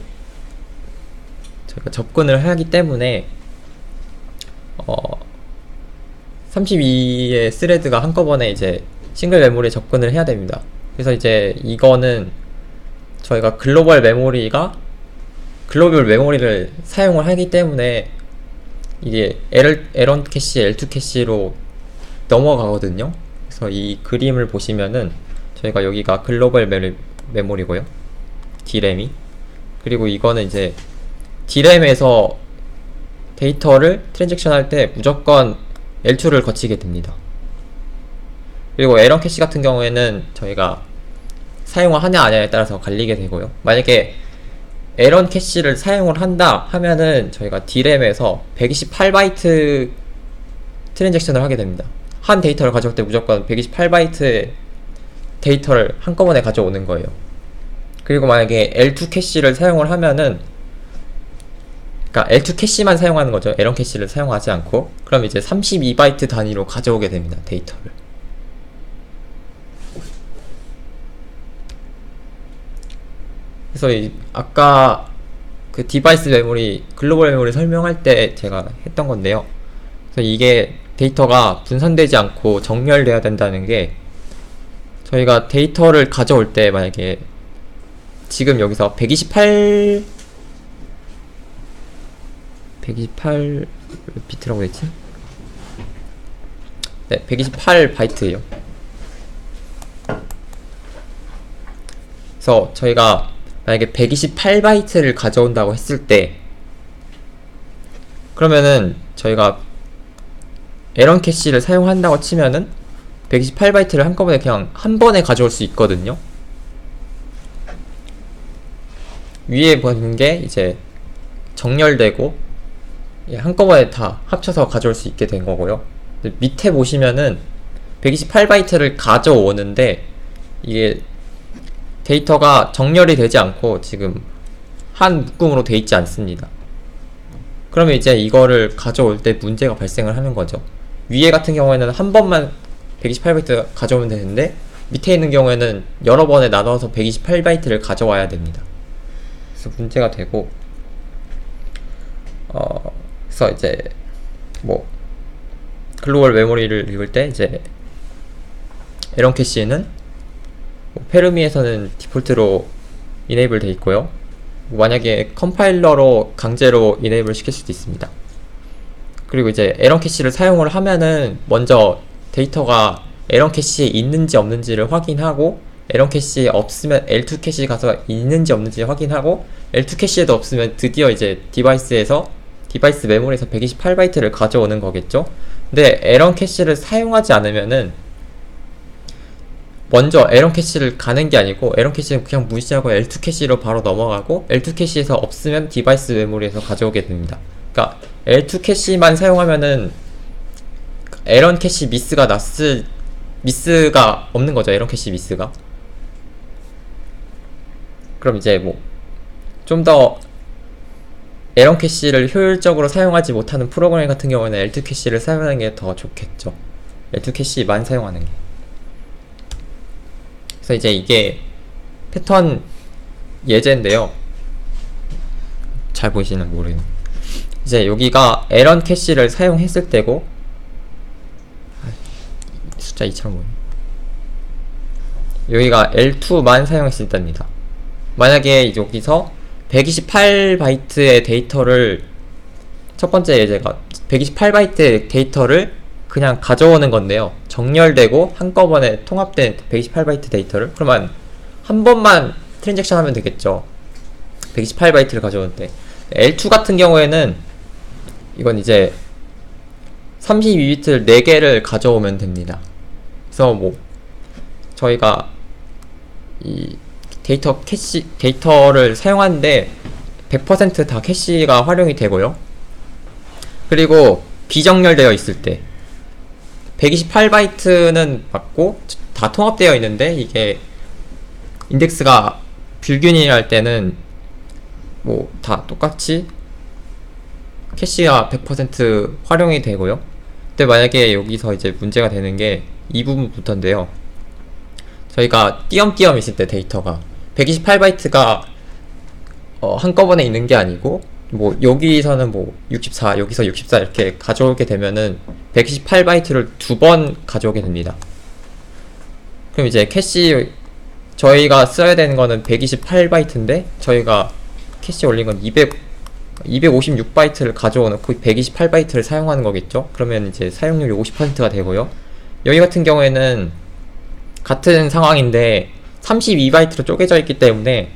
저희가 접근을 하기 때문에 32의 스레드가 한꺼번에 이제 싱글 메모리에 접근을 해야 됩니다. 그래서 이제 이거는 저희가 글로벌 메모리를 사용을 하기 때문에 이게 L1 캐시, L2 캐시로 넘어가거든요. 그래서 이 그림을 보시면은 저희가 여기가 글로벌 메모리고요. D램이. 그리고 이거는 이제 D램에서 데이터를 트랜잭션 할 때 무조건 L2를 거치게 됩니다. 그리고 L1 캐시 같은 경우에는 저희가 사용을 하냐 아냐에 따라서 갈리게 되고요. 만약에 L1 캐시를 사용을 한다 하면은 저희가 D램에서 128바이트 트랜잭션을 하게 됩니다. 한 데이터를 가져올 때 무조건 128바이트의 데이터를 한꺼번에 가져오는 거예요. 그리고 만약에 L2 캐시를 사용을 하면은, 그러니까 L2 캐시만 사용하는 거죠. L1 캐시를 사용하지 않고. 그럼 이제 32바이트 단위로 가져오게 됩니다. 데이터를. 그래서 아까 그 디바이스 메모리, 글로벌 메모리 설명할 때 제가 했던 건데요. 그래서 이게 데이터가 분산되지 않고 정렬돼야 된다는 게, 저희가 데이터를 가져올 때 만약에 지금 여기서 128 비트라고 했지? 네, 128바이트예요. 그래서 저희가 만약에 128바이트를 가져온다고 했을 때, 그러면은 저희가 L1 캐시를 사용한다고 치면은 128바이트를 한꺼번에 그냥 한 번에 가져올 수 있거든요. 위에 보는 게 이제 정렬되고 한꺼번에 다 합쳐서 가져올 수 있게 된 거고요. 밑에 보시면은 128바이트를 가져오는데 이게 데이터가 정렬이 되지 않고 지금 한 묶음으로 돼 있지 않습니다. 그러면 이제 이거를 가져올 때 문제가 발생을 하는 거죠. 위에 같은 경우에는 한 번만 128바이트 가져오면 되는데 밑에 있는 경우에는 여러 번에 나눠서 128바이트를 가져와야 됩니다. 그래서 문제가 되고, 그래서 이제 뭐 글로벌 메모리를 읽을 때 이제 L1 캐시는 페르미에서는 디폴트로 이네이블 돼 있고요. 만약에 컴파일러로 강제로 이네이블 시킬 수도 있습니다. 그리고 이제 L1 캐시를 사용을 하면은 먼저 데이터가 L1 캐시에 있는지 없는지를 확인하고, L1 캐시에 없으면 L2 캐시 가서 있는지 없는지 확인하고, L2 캐시에도 없으면 드디어 이제 디바이스 메모리에서 128바이트를 가져오는 거겠죠. 근데 L1 캐시를 사용하지 않으면은 먼저 L1 캐시를 가는 게 아니고, L1 캐시는 그냥 무시하고 L2 캐시로 바로 넘어가고, L2 캐시에서 없으면 디바이스 메모리에서 가져오게 됩니다. 그러니까 L2 캐시만 사용하면은 L1 캐시 미스가 없는 거죠. L1 캐시 미스가. 그럼 이제 뭐 좀 더 L1 캐시를 효율적으로 사용하지 못하는 프로그램 같은 경우에는 L2 캐시를 사용하는 게 더 좋겠죠. L2 캐시만 사용하는 게. 그래서 이제 이게 패턴 예제인데요. 잘 보이시는 모르겠네. 이제 여기가 L1 캐시를 사용했을 때고, 숫자 2처럼 보이네. 여기가 L2만 사용했을 때입니다. 만약에 여기서 128바이트의 데이터를, 첫 번째 예제가 128바이트의 데이터를 그냥 가져오는 건데요. 정렬되고 한꺼번에 통합된 128바이트 데이터를, 그러면 한 번만 트랜잭션 하면 되겠죠. 128바이트를 가져올 때. L2 같은 경우에는 이건 이제 32비트를 4개를 가져오면 됩니다. 그래서 뭐 저희가 이 데이터를 사용하는데 100% 다 캐시가 활용이 되고요. 그리고 비정렬되어 있을 때 128바이트는 맞고 다 통합되어 있는데, 이게 인덱스가 불균일할 때는 뭐 다 똑같이 캐시가 100% 활용이 되고요. 근데 만약에 여기서 이제 문제가 되는 게 이 부분부터인데요. 저희가 띄엄띄엄 있을 때 데이터가 128바이트가 한꺼번에 있는 게 아니고 뭐 여기서는 뭐 64, 여기서 64 이렇게 가져오게 되면은 128바이트를 두 번 가져오게 됩니다. 그럼 이제 캐시 저희가 써야 되는 거는 128바이트인데 저희가 캐시 올린 건 256바이트를 가져오놓고 128바이트를 사용하는 거겠죠? 그러면 이제 사용률이 50%가 되고요. 여기 같은 경우에는 같은 상황인데 32바이트로 쪼개져 있기 때문에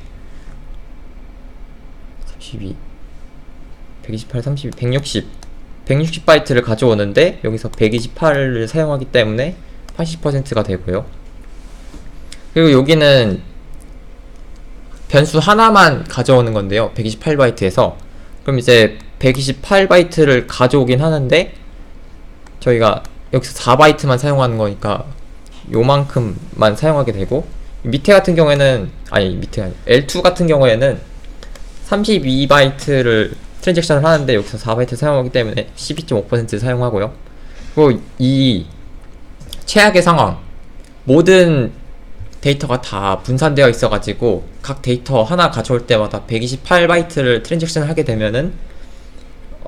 32 128, 32, 160바이트를 가져오는데 여기서 128을 사용하기 때문에 80%가 되고요. 그리고 여기는 변수 하나만 가져오는 건데요. 128바이트에서 그럼 이제 128바이트를 가져오긴 하는데 저희가 여기서 4바이트만 사용하는 거니까 요만큼만 사용하게 되고, 밑에 같은 경우에는 밑에 아니 L2 같은 경우에는 32바이트를 트랜잭션을 하는데 여기서 4바이트 사용하기 때문에 12.5% 사용하고요. 그리고 이 최악의 상황, 모든 데이터가 다 분산되어 있어가지고 각 데이터 하나 가져올 때마다 128바이트를 트랜잭션을 하게 되면은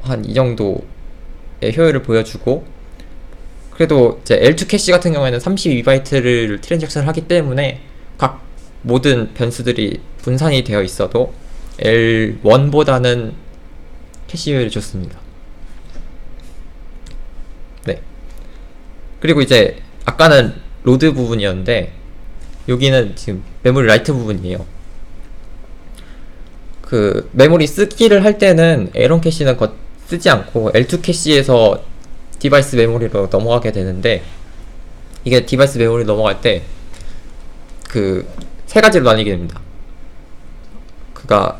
한 이 정도의 효율을 보여주고, 그래도 이제 L2 캐시 같은 경우에는 32바이트를 트랜잭션을 하기 때문에 각 모든 변수들이 분산이 되어 있어도 L1보다는 캐시 효율이 좋습니다. 네. 그리고 이제 아까는 로드 부분이었는데 여기는 지금 메모리 라이트 부분이에요. 그 메모리 쓰기를 할 때는 L1 캐시는 쓰지 않고 L2 캐시에서 디바이스 메모리로 넘어가게 되는데, 이게 디바이스 메모리 넘어갈 때 그 세 가지로 나뉘게 됩니다. 그가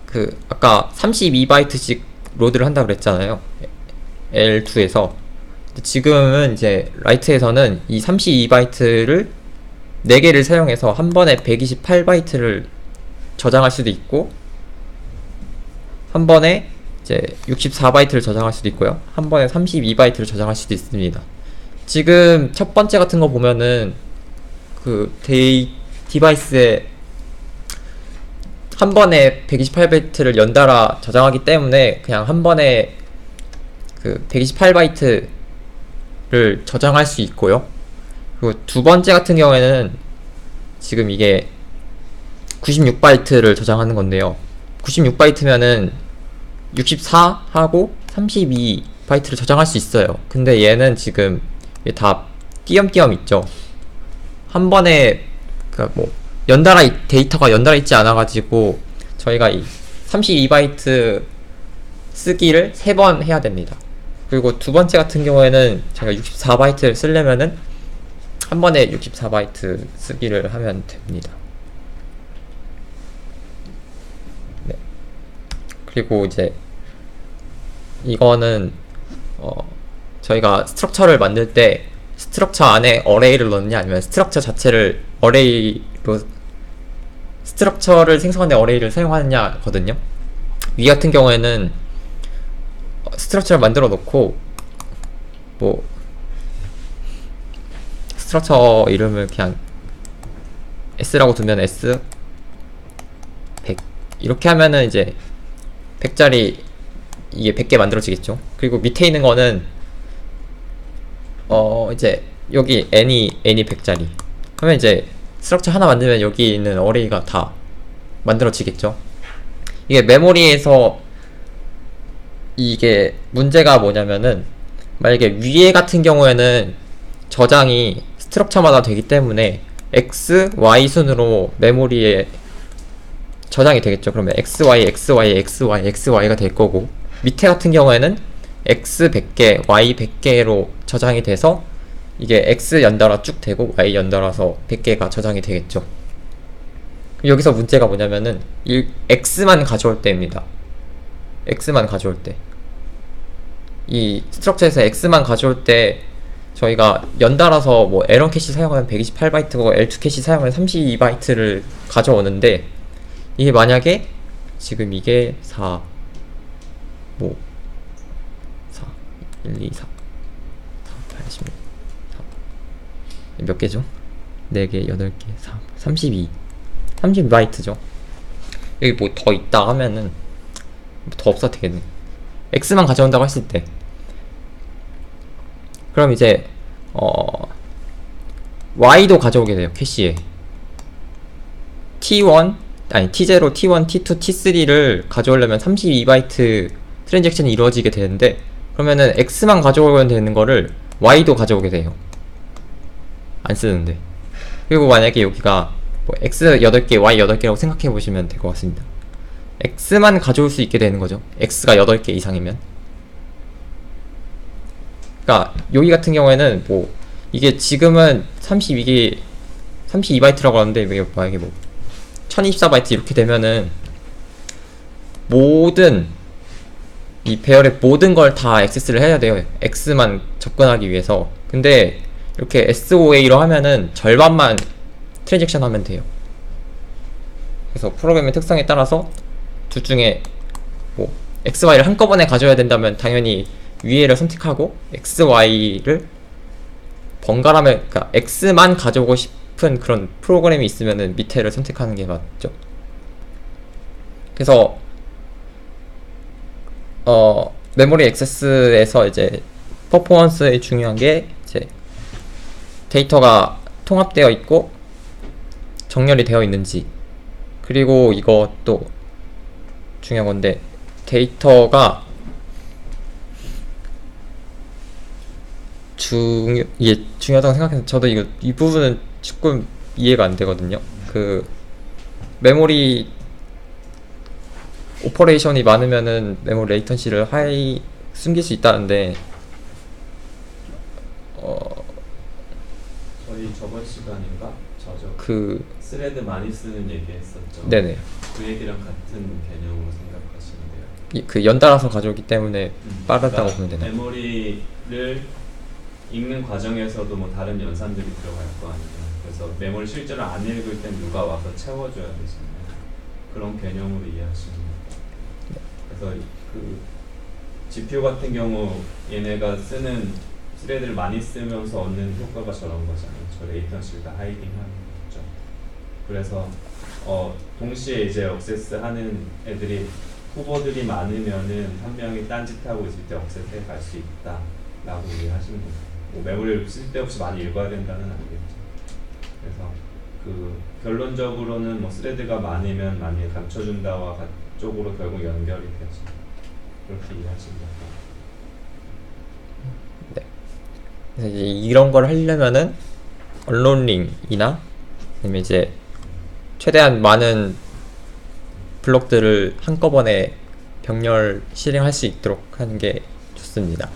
그 아까 32바이트씩 로드를 한다고 그랬잖아요. L2에서. 지금은 이제 라이트에서는 이 32바이트를 4개를 사용해서 한 번에 128바이트를 저장할 수도 있고, 한 번에 이제 64바이트를 저장할 수도 있고요. 한 번에 32바이트를 저장할 수도 있습니다. 지금 첫 번째 같은 거 보면은 그 디바이스에 한 번에 128바이트를 연달아 저장하기 때문에 그냥 한 번에 그 128바이트를 저장할 수 있고요. 그리고 두 번째 같은 경우에는 지금 이게 96바이트를 저장하는 건데요. 96바이트면은 64하고 32바이트를 저장할 수 있어요. 근데 얘는 지금 다 띄엄띄엄 있죠. 한 번에 뭐 데이터가 연달아 있지 않아가지고 저희가 이 32바이트 쓰기를 3번 해야 됩니다. 그리고 두 번째 같은 경우에는 제가 64바이트를 쓰려면은 한 번에 64바이트 쓰기를 하면 됩니다. 네. 그리고 이제 이거는 저희가 스트럭처를 만들 때 스트럭처 안에 어레이를 넣느냐 아니면 스트럭처 자체를 어레이로 스트럭처를 생성하는 데 어레이를 사용하느냐 거든요. 위 같은 경우에는 스트럭처를 만들어 놓고 뭐 스트럭처 이름을 그냥 S라고 두면 S 100 이렇게 하면은 이제 100짜리 이게 100개 만들어지겠죠. 그리고 밑에 있는 거는 이제 여기 N이 100짜리 하면 이제 스트럭처 하나 만들면 여기 있는 어레이가 다 만들어지겠죠. 이게 메모리에서 이게 문제가 뭐냐면은 만약에 위에 같은 경우에는 저장이 스트럭처마다 되기 때문에 X, Y 순으로 메모리에 저장이 되겠죠. 그러면 XY, XY, XY, XY가 될 거고, 밑에 같은 경우에는 X 100개, Y 100개로 저장이 돼서 이게 X 연달아 쭉 되고 Y 연달아서 100개가 저장이 되겠죠. 여기서 문제가 뭐냐면은 이 X만 가져올 때입니다. X만 가져올 때. 이 스트럭처에서 X만 가져올 때 저희가 연달아서 뭐 L1 캐시 사용하면 128바이트고 L2 캐시 사용하면 32바이트를 가져오는데, 이게 만약에 지금 이게 4 5 4 1 2 4 4 8 16 4 몇 개죠? 4개 8개 32 32바이트죠. 여기 뭐 더 있다 하면은 더 없어도 되겠네. X만 가져온다고 했을 때. 그럼 이제 Y도 가져오게 돼요. 캐시에. T1 아니 T0, T1, T2, T3를 가져오려면 32바이트 트랜잭션이 이루어지게 되는데, 그러면은 X만 가져오면 되는 거를 Y도 가져오게 돼요. 안 쓰는데. 그리고 만약에 여기가 뭐 X 8개, Y 8개라고 생각해 보시면 될 것 같습니다. X만 가져올 수 있게 되는 거죠. X가 8개 이상이면. 그러니까 여기 같은 경우에는 뭐 이게 지금은 32바이트라고 하는데, 이게 만약에 뭐 1024바이트 이렇게 되면은 모든 이 배열의 모든 걸 다 액세스를 해야 돼요. X만 접근하기 위해서. 근데 이렇게 SOA로 하면은 절반만 트랜잭션 하면 돼요. 그래서 프로그램의 특성에 따라서 둘 중에 뭐 XY를 한꺼번에 가져야 된다면 당연히 위에를 선택하고, XY를 번갈아면, 그러니까 X만 가져오고 싶은 그런 프로그램이 있으면은 밑에를 선택하는 게 맞죠. 그래서 메모리 액세스에서 이제 퍼포먼스에 중요한 게 이제 데이터가 통합되어 있고 정렬이 되어 있는지, 그리고 이것도 중요한 건데, 데이터가 이게 중요하다고 생각해서 저도 이 부분은 조금 이해가 안 되거든요. 그 메모리 오퍼레이션이 많으면은 메모리 레이턴시를 숨길 수 있다는데, 저희 저번 시간인가? 그 스레드 많이 쓰는 얘기 했었죠. 네네. 그 얘기랑 같은 개념으로 생각하시면 돼요. 그 연달아서 가져오기 때문에 빠르다고 그러니까 보면 되나요? 메모리를 읽는 과정에서도 뭐 다른 연산들이 들어갈 거 아니에요. 그래서 메모리 실제로 안 읽을 땐 누가 와서 채워줘야 되잖아요. 그런 개념으로 이해하시면 돼요. 그래서 그 GPU 같은 경우 얘네가 쓰는 스레드를 많이 쓰면서 얻는 효과가 저런 거잖아요. 저 레이턴시를 다 하이딩하는 거죠. 그래서 동시에 이제 억세스하는 애들이 후보들이 많으면은 한 명이 딴짓하고 있을 때 억세스해 갈 수 있다라고 이해하시면 됩니다. 뭐 메모리를 쓸데없이 많이 읽어야 된다는 아니겠죠. 그래서 그 결론적으로는 뭐 스레드가 많으면 많이 감춰준다와 쪽으로 결국 연결이 되죠. 그렇게 이해하시면 됩니다. 네. 그래서 이제 이런 걸 하려면은 언론링이나 아니면 이제 최대한 많은 블록들을 한꺼번에 병렬 실행할 수 있도록 하는 게 좋습니다.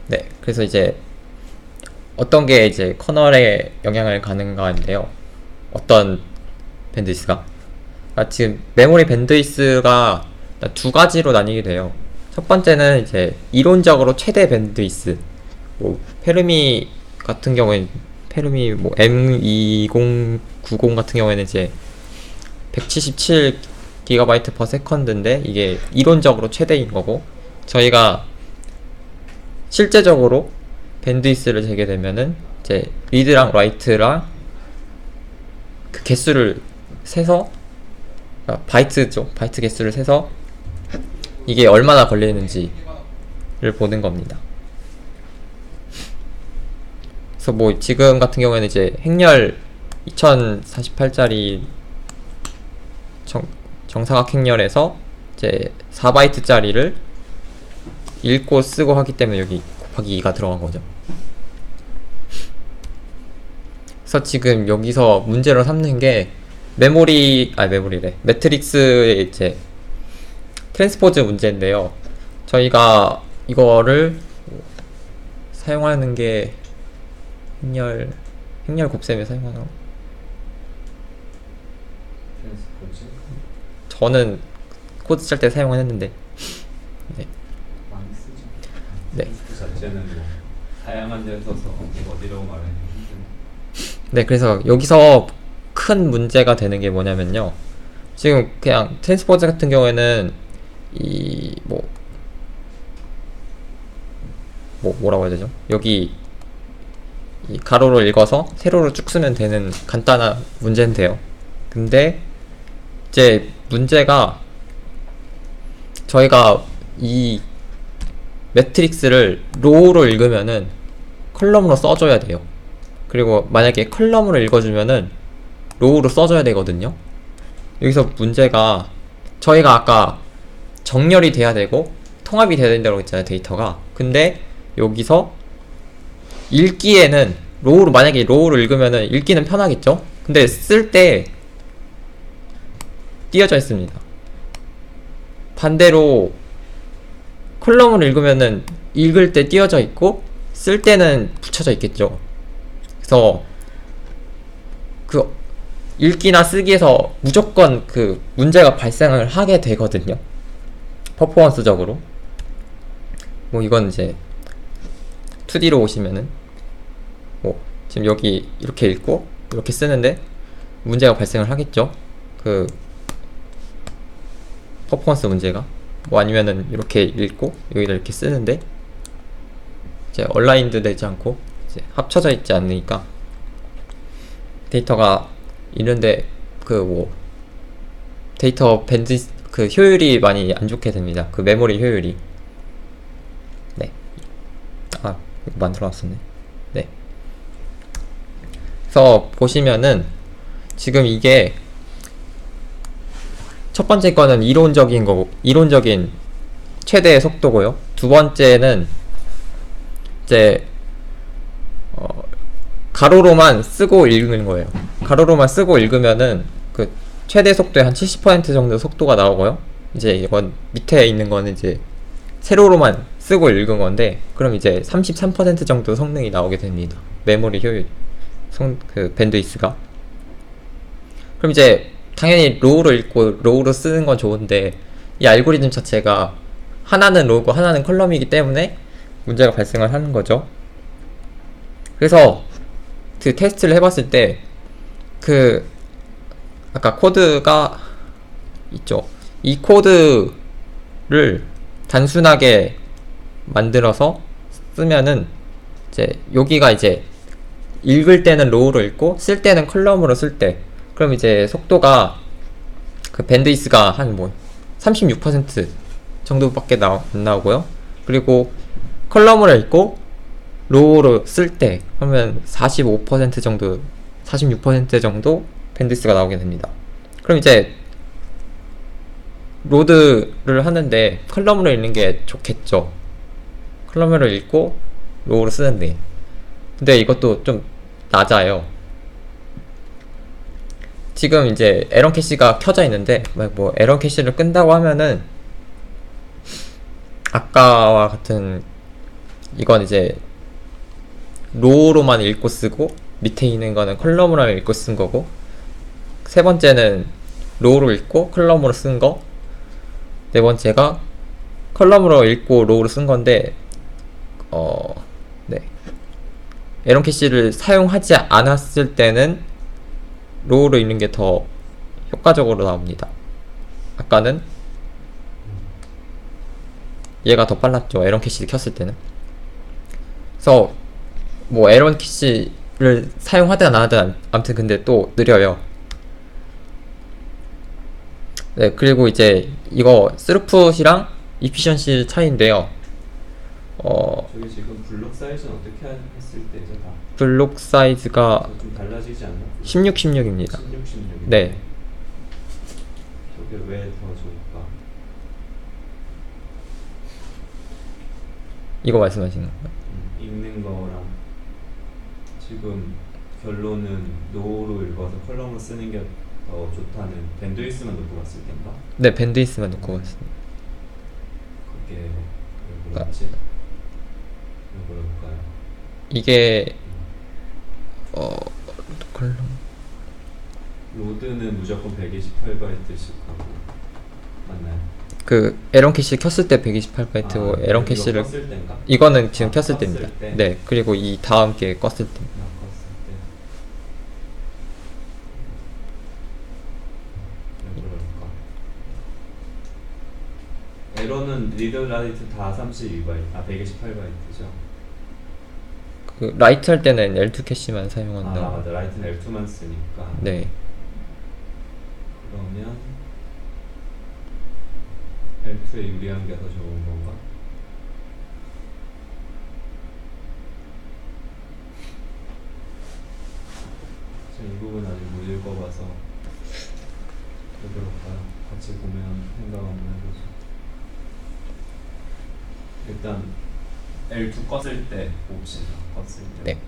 네, 그래서 이제 어떤 게 이제 커널에 영향을 가는가인데요. 어떤 밴드위스가? 지금 메모리 밴드위스가 두 가지로 나뉘게 돼요. 첫 번째는 이제 이론적으로 최대 밴드위스. 뭐 페르미 같은 경우에는 페르미 뭐 M2090 같은 경우에는 이제 177GB/s인데 이게 이론적으로 최대인 거고, 저희가 실제적으로 밴드위스를 재게 되면은 이제 리드랑 라이트랑 그 개수를 세서, 그러니까 바이트죠. 바이트 개수를 세서 이게 얼마나 걸리는지를 보는 겁니다. 그래서 뭐 지금 같은 경우에는 이제 행렬 2048짜리 정사각 행렬에서 이제 4바이트짜리를 읽고 쓰고 하기 때문에 여기 곱하기 2가 들어간 거죠. 그래서 지금 여기서 문제로 삼는 게 매트릭스의 이제 트랜스포즈 문제인데요. 저희가 이거를 사용하는 게 행렬 곱셈에 사용하나? 트랜스포즈? 저는 코드 짤 때 사용은 했는데, 네. 많이 쓰죠. 네. 그 자체는 뭐 다양한 데 써서 어디라고 말하기 힘드네. 네, 그래서 여기서 큰 문제가 되는 게 뭐냐면요. 지금 그냥 트랜스포즈 같은 경우에는 이 뭐라고 해야 되죠? 여기 이 가로로 읽어서 세로로 쭉 쓰면 되는 간단한 문제인데요. 근데 이제 문제가 저희가 이 매트릭스를 로우로 읽으면은 컬럼으로 써줘야 돼요. 그리고 만약에 컬럼으로 읽어주면은 로우로 써줘야 되거든요. 여기서 문제가 저희가 아까 정렬이 돼야 되고 통합이 돼야 된다고 했잖아요, 데이터가. 근데 여기서 읽기에는 로우로, 만약에 로우로 읽으면은 읽기는 편하겠죠? 근데 쓸 때 띄어져 있습니다. 반대로 컬럼으로 읽으면은 읽을 때 띄어져 있고 쓸 때는 붙여져 있겠죠. 그래서 그 읽기나 쓰기에서 무조건 그 문제가 발생을 하게 되거든요. 퍼포먼스적으로. 뭐 이건 이제 2D로 오시면은 뭐 지금 여기 이렇게 읽고 이렇게 쓰는데 문제가 발생을 하겠죠. 그 퍼포먼스 문제가. 뭐 아니면은 이렇게 읽고 여기다 이렇게 쓰는데 이제 얼라인드 되지 않고 이제 합쳐져 있지 않으니까 데이터가 있는데 그 뭐 데이터 밴드 그 효율이 많이 안 좋게 됩니다. 그 메모리 효율이. 네. 아, 이거 만들어 놨었네. 네. 그래서 보시면은 지금 이게 첫 번째 거는 이론적인 거고, 이론적인 최대의 속도고요. 두 번째는 이제 가로로만 쓰고 읽는 거예요. 가로로만 쓰고 읽으면은 그 최대 속도의 한 70% 정도 속도가 나오고요. 이제 이건 밑에 있는 거는 이제 세로로만 쓰고 읽은 건데, 그럼 이제 33% 정도 성능이 나오게 됩니다. 메모리 효율, 그 밴드위스가. 그럼 이제 당연히 로우로 읽고 로우로 쓰는 건 좋은데 이 알고리즘 자체가 하나는 로우고 하나는 컬럼이기 때문에 문제가 발생을 하는 거죠. 그래서 그 테스트를 해봤을 때 그 아까 코드가 있죠. 이 코드를 단순하게 만들어서 쓰면은 이제 여기가 이제 읽을 때는 로우로 읽고 쓸 때는 컬럼으로 쓸 때, 그럼 이제 속도가 그 밴드위스가 한 뭐 36% 정도밖에 안 나오고요. 그리고 컬럼으로 읽고 로우로 쓸 때 하면 45% 정도, 46% 정도 밴드위스가 나오게 됩니다. 그럼 이제 로드를 하는데 컬럼으로 읽는 게 좋겠죠. 컬럼으로 읽고 로우로 쓰는데. 근데 이것도 좀 낮아요. 지금 이제 에런 캐시가 켜져 있는데 뭐 에런 캐시를 끈다고 하면은 아까와 같은, 이건 이제 로우로만 읽고 쓰고 밑에 있는 거는 컬럼으로 읽고 쓴 거고, 세 번째는 로우로 읽고 컬럼으로 쓴 거, 네 번째가 컬럼으로 읽고 로우로 쓴 건데 네. 에런 캐시를 사용하지 않았을 때는 로우로 읽는 게 더 효과적으로 나옵니다. 아까는 얘가 더 빨랐죠. 에런 캐시를 켰을 때는. 그래서 뭐 에런 캐시를 사용하든 안 하든 아무튼 근데 또 느려요. 네, 그리고 이제 이거 스루풋이랑 이피션시 차이인데요. 저게 지금 블록 사이즈는 어떻게 했을 때죠? 다 블록 사이즈가 좀 달라지지 않나? 16, 16입니다. 16, 16. 네. 저게 왜 더 좋을까? 이거 말씀하시는 건가요? 읽는 거랑 지금 결론은 노로 읽어서 컬럼으로 쓰는 게 더 좋다는 밴드위스만 놓고 봤을 텐가? 네, 밴드위스만 놓고 봤습니다. 그게 왜 그렇지? 왜 그럴까요? 이게 컬럼 로드는 무조건 128바이트씩 하고 맞나요? 그 에런 캐시 켰을 때 128바이트고 에런 캐시를 껐을 땐가? 이거는 지금 켰을 껐을 때입니다. 때? 네, 그리고 이 다음 게 껐을 때. 껐을 때. 왜 그럴까? 에러는 리드 라이트 다 32바이트, 128바이트죠? 그 라이트 할 때는 L2 캐시만 사용한다. 맞아. 라이트는 L2만 쓰니까. 네. 그러면 L2에 유리한 게 더 좋은 건가? 지금 이 부분 아직 못 읽어봐서 왜 그럴까요? 같이 보면 생각 한번 해보죠. 일단 L2 껐을 때 봅시다. 껐을 때 네.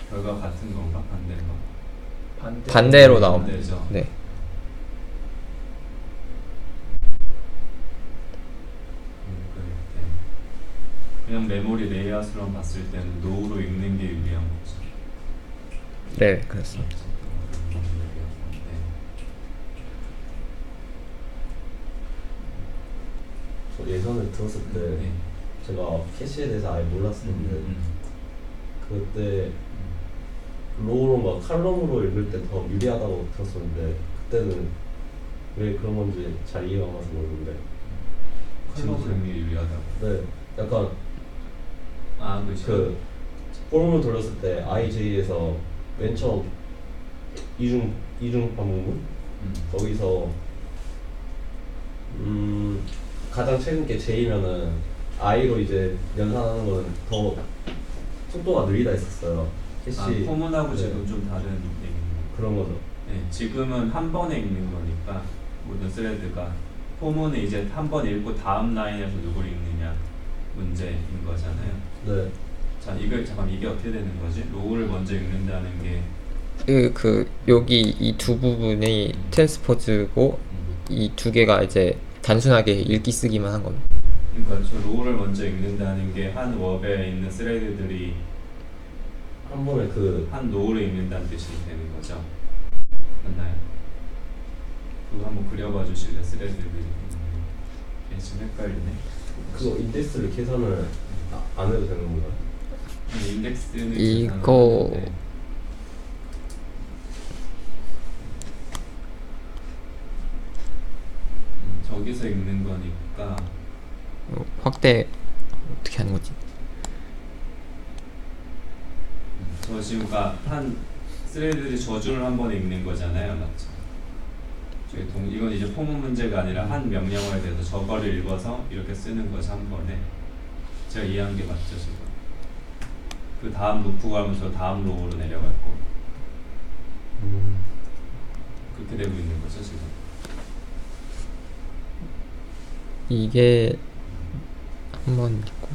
결과 같은 건가? 반대인가? 반대로 나옵니다. 반대죠. 네. 그럴 때 그냥 메모리 레이아웃으로 봤을 때는 노우로 읽는 게 유리한 거죠. 네, 그렇습니다. 저 예전에 들었을 때 네. 제가 캐시에 대해서 아예 몰랐었는데 그때 로우로 칼럼으로 읽을 때 더 유리하다고 들었었는데 그때는 왜 그런 건지 잘 이해가 안 가서 모르는데 컬러로 읽는 게 유리하다고. 네 약간 그렇죠. 그 폴문을 돌렸을 때 IJ에서 맨 처음 이중 반문문 거기서 가장 최근 게 J면은 I로 이제 연산하는 거는 더 속도가 느리다 했었어요. 캐시 포문하고 네. 지금 좀 다른 얘기인 그런 거죠. 네, 지금은 한 번에 읽는 거니까 모든 스레드가 포문은 이제 한 번 읽고 다음 라인에서 누굴 읽느냐 문제인 거잖아요. 네. 자, 이게 어떻게 되는 거지? 로우를 먼저 읽는다는 게 여기 이 두 부분이 트랜스포즈고 이 두 개가 이제 단순하게 읽기 쓰기만 한 겁니다. 그러니까 저 로우를 먼저 읽는다는 게 한 워베에 있는 스레드들이 한 번에 한 노우를 읽는다는 뜻이 되는 거죠. 맞나요? 그거 한번 그려봐 주실래요? 스레드들이 지금 헷갈리네. 그거 인덱스를 계산을 안 해도 되는 건가요? 인덱스는 이거- 계산을 하는데 저기서 읽는 거니까 확대 어떻게 하는 거지? 저 지금 한 스레드들이 저주를 한 번에 읽는 거잖아요, 맞죠? 이건 이제 포문 문제가 아니라 한 명령어에 대해서 저거를 읽어서 이렇게 쓰는 거죠, 한 번에. 제가 이해한 게 맞죠, 지금? 그 다음 루프가 하면 저 다음 로우로 내려갈 거. 그렇게 되고 있는 거죠, 지금? 이게 한번 있고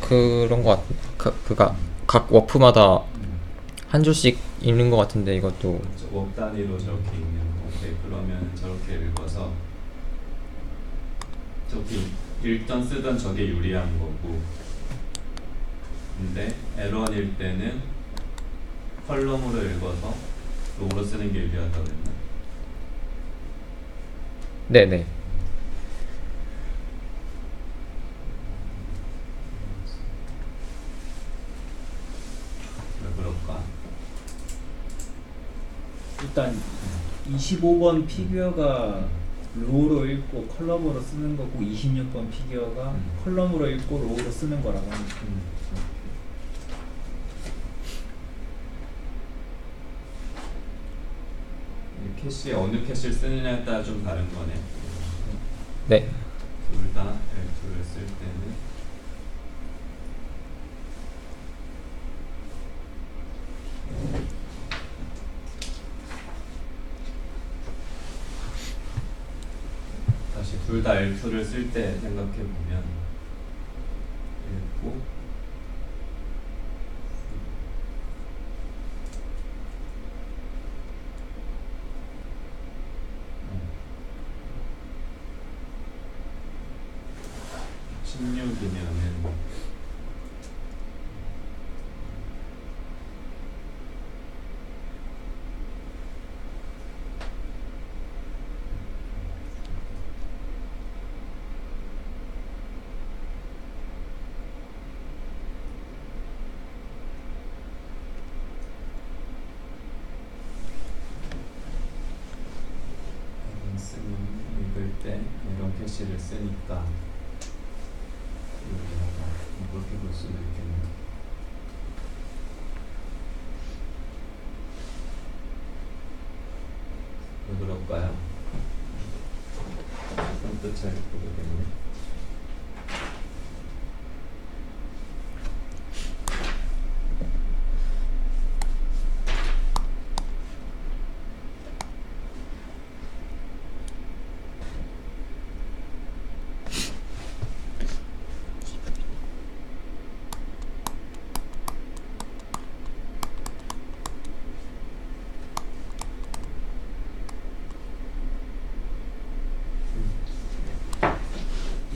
그런 것 같아요. 각 워프마다 한 줄씩 읽는 것 같은데 이것도 웍 단위로 저렇게 읽는 거. 오케이, 그러면 저렇게 읽어서 저렇게 읽던 쓰던 저게 유리한 거고, 근데 에런일 때는 컬럼으로 읽어서 로우로 쓰는 게 유리하다고 했나? 네네. 왜 그럴까? 일단 25번 피규어가 로우로 읽고 컬럼으로 쓰는 거고 26번 피규어가 컬럼으로 읽고 로우로 쓰는 거라고 합니다. 이 캐시에 어느 캐시를 쓰느냐에 따라 좀 다른 거네. 네. 둘 다 L2를 쓸 때는 다시 둘 다 L2를 쓸 때 생각해 보면 읽고 음. 16이면은 읽을 때 이런 캐시를 쓰니까 그렇게 볼 수도 있겠네. 왜 그럴까요? 선뜻 잘 모르겠네.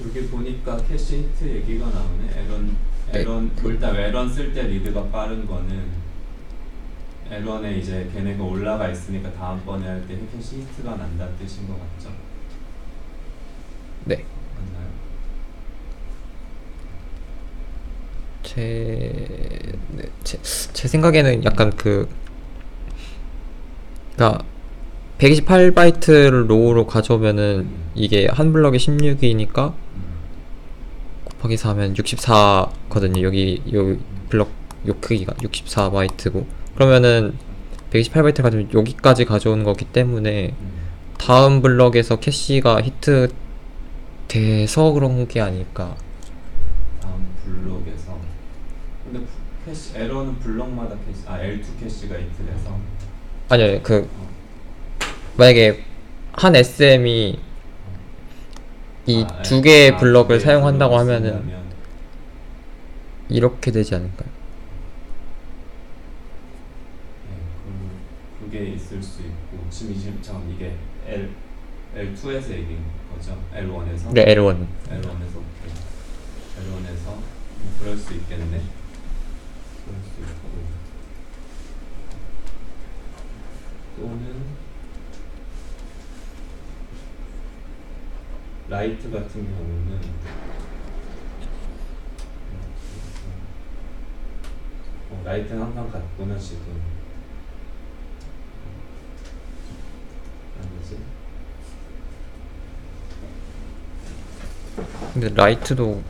여기 보니까 캐시 히트 얘기가 나오네. 에런 일단 에런 쓸 때 리드가 빠른 거는 에런에 이제 걔네가 올라가 있으니까 다음번에 할 때 캐시 히트가 난다는 뜻인 것 같죠? 네. 맞나요? 제 생각에는 약간 그니까 128바이트를 로우로 가져오면은 이게 한 블럭에 16이니까 곱하기 4하면 64거든요. 여기 블럭 요 크기가 64바이트고, 그러면은 128바이트 가지면 여기까지 가져오는 거기 때문에 다음 블럭에서 캐시가 히트 돼서 그런 게 아닐까. 다음 블록에서 근데 캐시 에러는 블록마다 캐시 L2 캐시가 히트돼서 아니요, 만약에 한 SM이 이 두 개의 블럭을 사용한다고 하면은 이렇게 되지 않을까요? 그게 있을 수 있고 지금 잠깐 이게 L2에서 얘기인 거죠? L1에서? 네, L1. L1에서 오케이. L1에서 그럴 수 있겠네. 그럴 수 있고 또는 라이트 같은 경우는 라이트는 항상 같구나 지금. 아니지? 근데 라이트도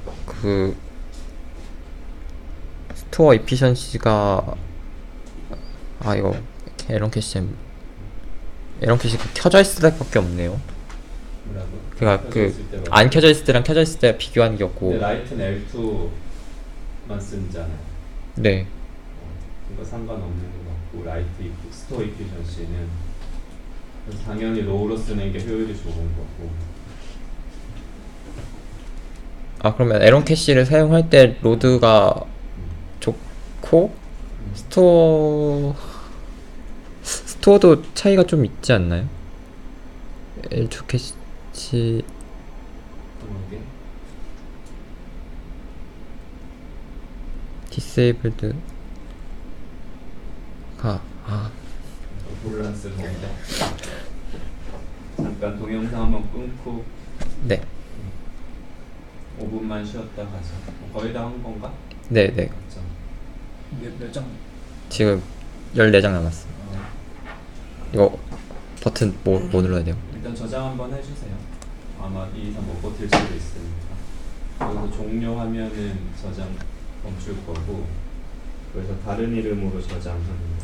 스토어 이피션시가 이거 에런 캐시가 켜져 있을 때밖에 없네요. 뭐라고? 그러니까 켜져 있을 때가 안 켜져 있을 때랑 켜져 있을 때 비교하는 게 없고. 근데 라이트는 L2만 쓰잖아요. 네. 그러니까 상관없는 것 같고 라이트 스토어 이피션시는 당연히 로우로 쓰는 게 효율이 좋은 거고. 그러면 에런 캐시를 사용할 때 로드가 좋고 스토어도 차이가 좀 있지 않나요? L2 캐시 그런 게 디세이블드가 혼란스러운데. 잠깐 동영상 한번 끊고 네. 5분만 쉬었다 가자. 거의 다 한 건가? 네네. 맞죠? 몇 장? 지금 14장 남았어요. 이거 버튼 뭐 눌러야 돼요? 일단 저장 한번 해주세요. 아마 이 이상 못 버틸 수도 있으니까. 그래서 종료하면은 저장 멈출 거고, 그래서 다른 이름으로 저장하는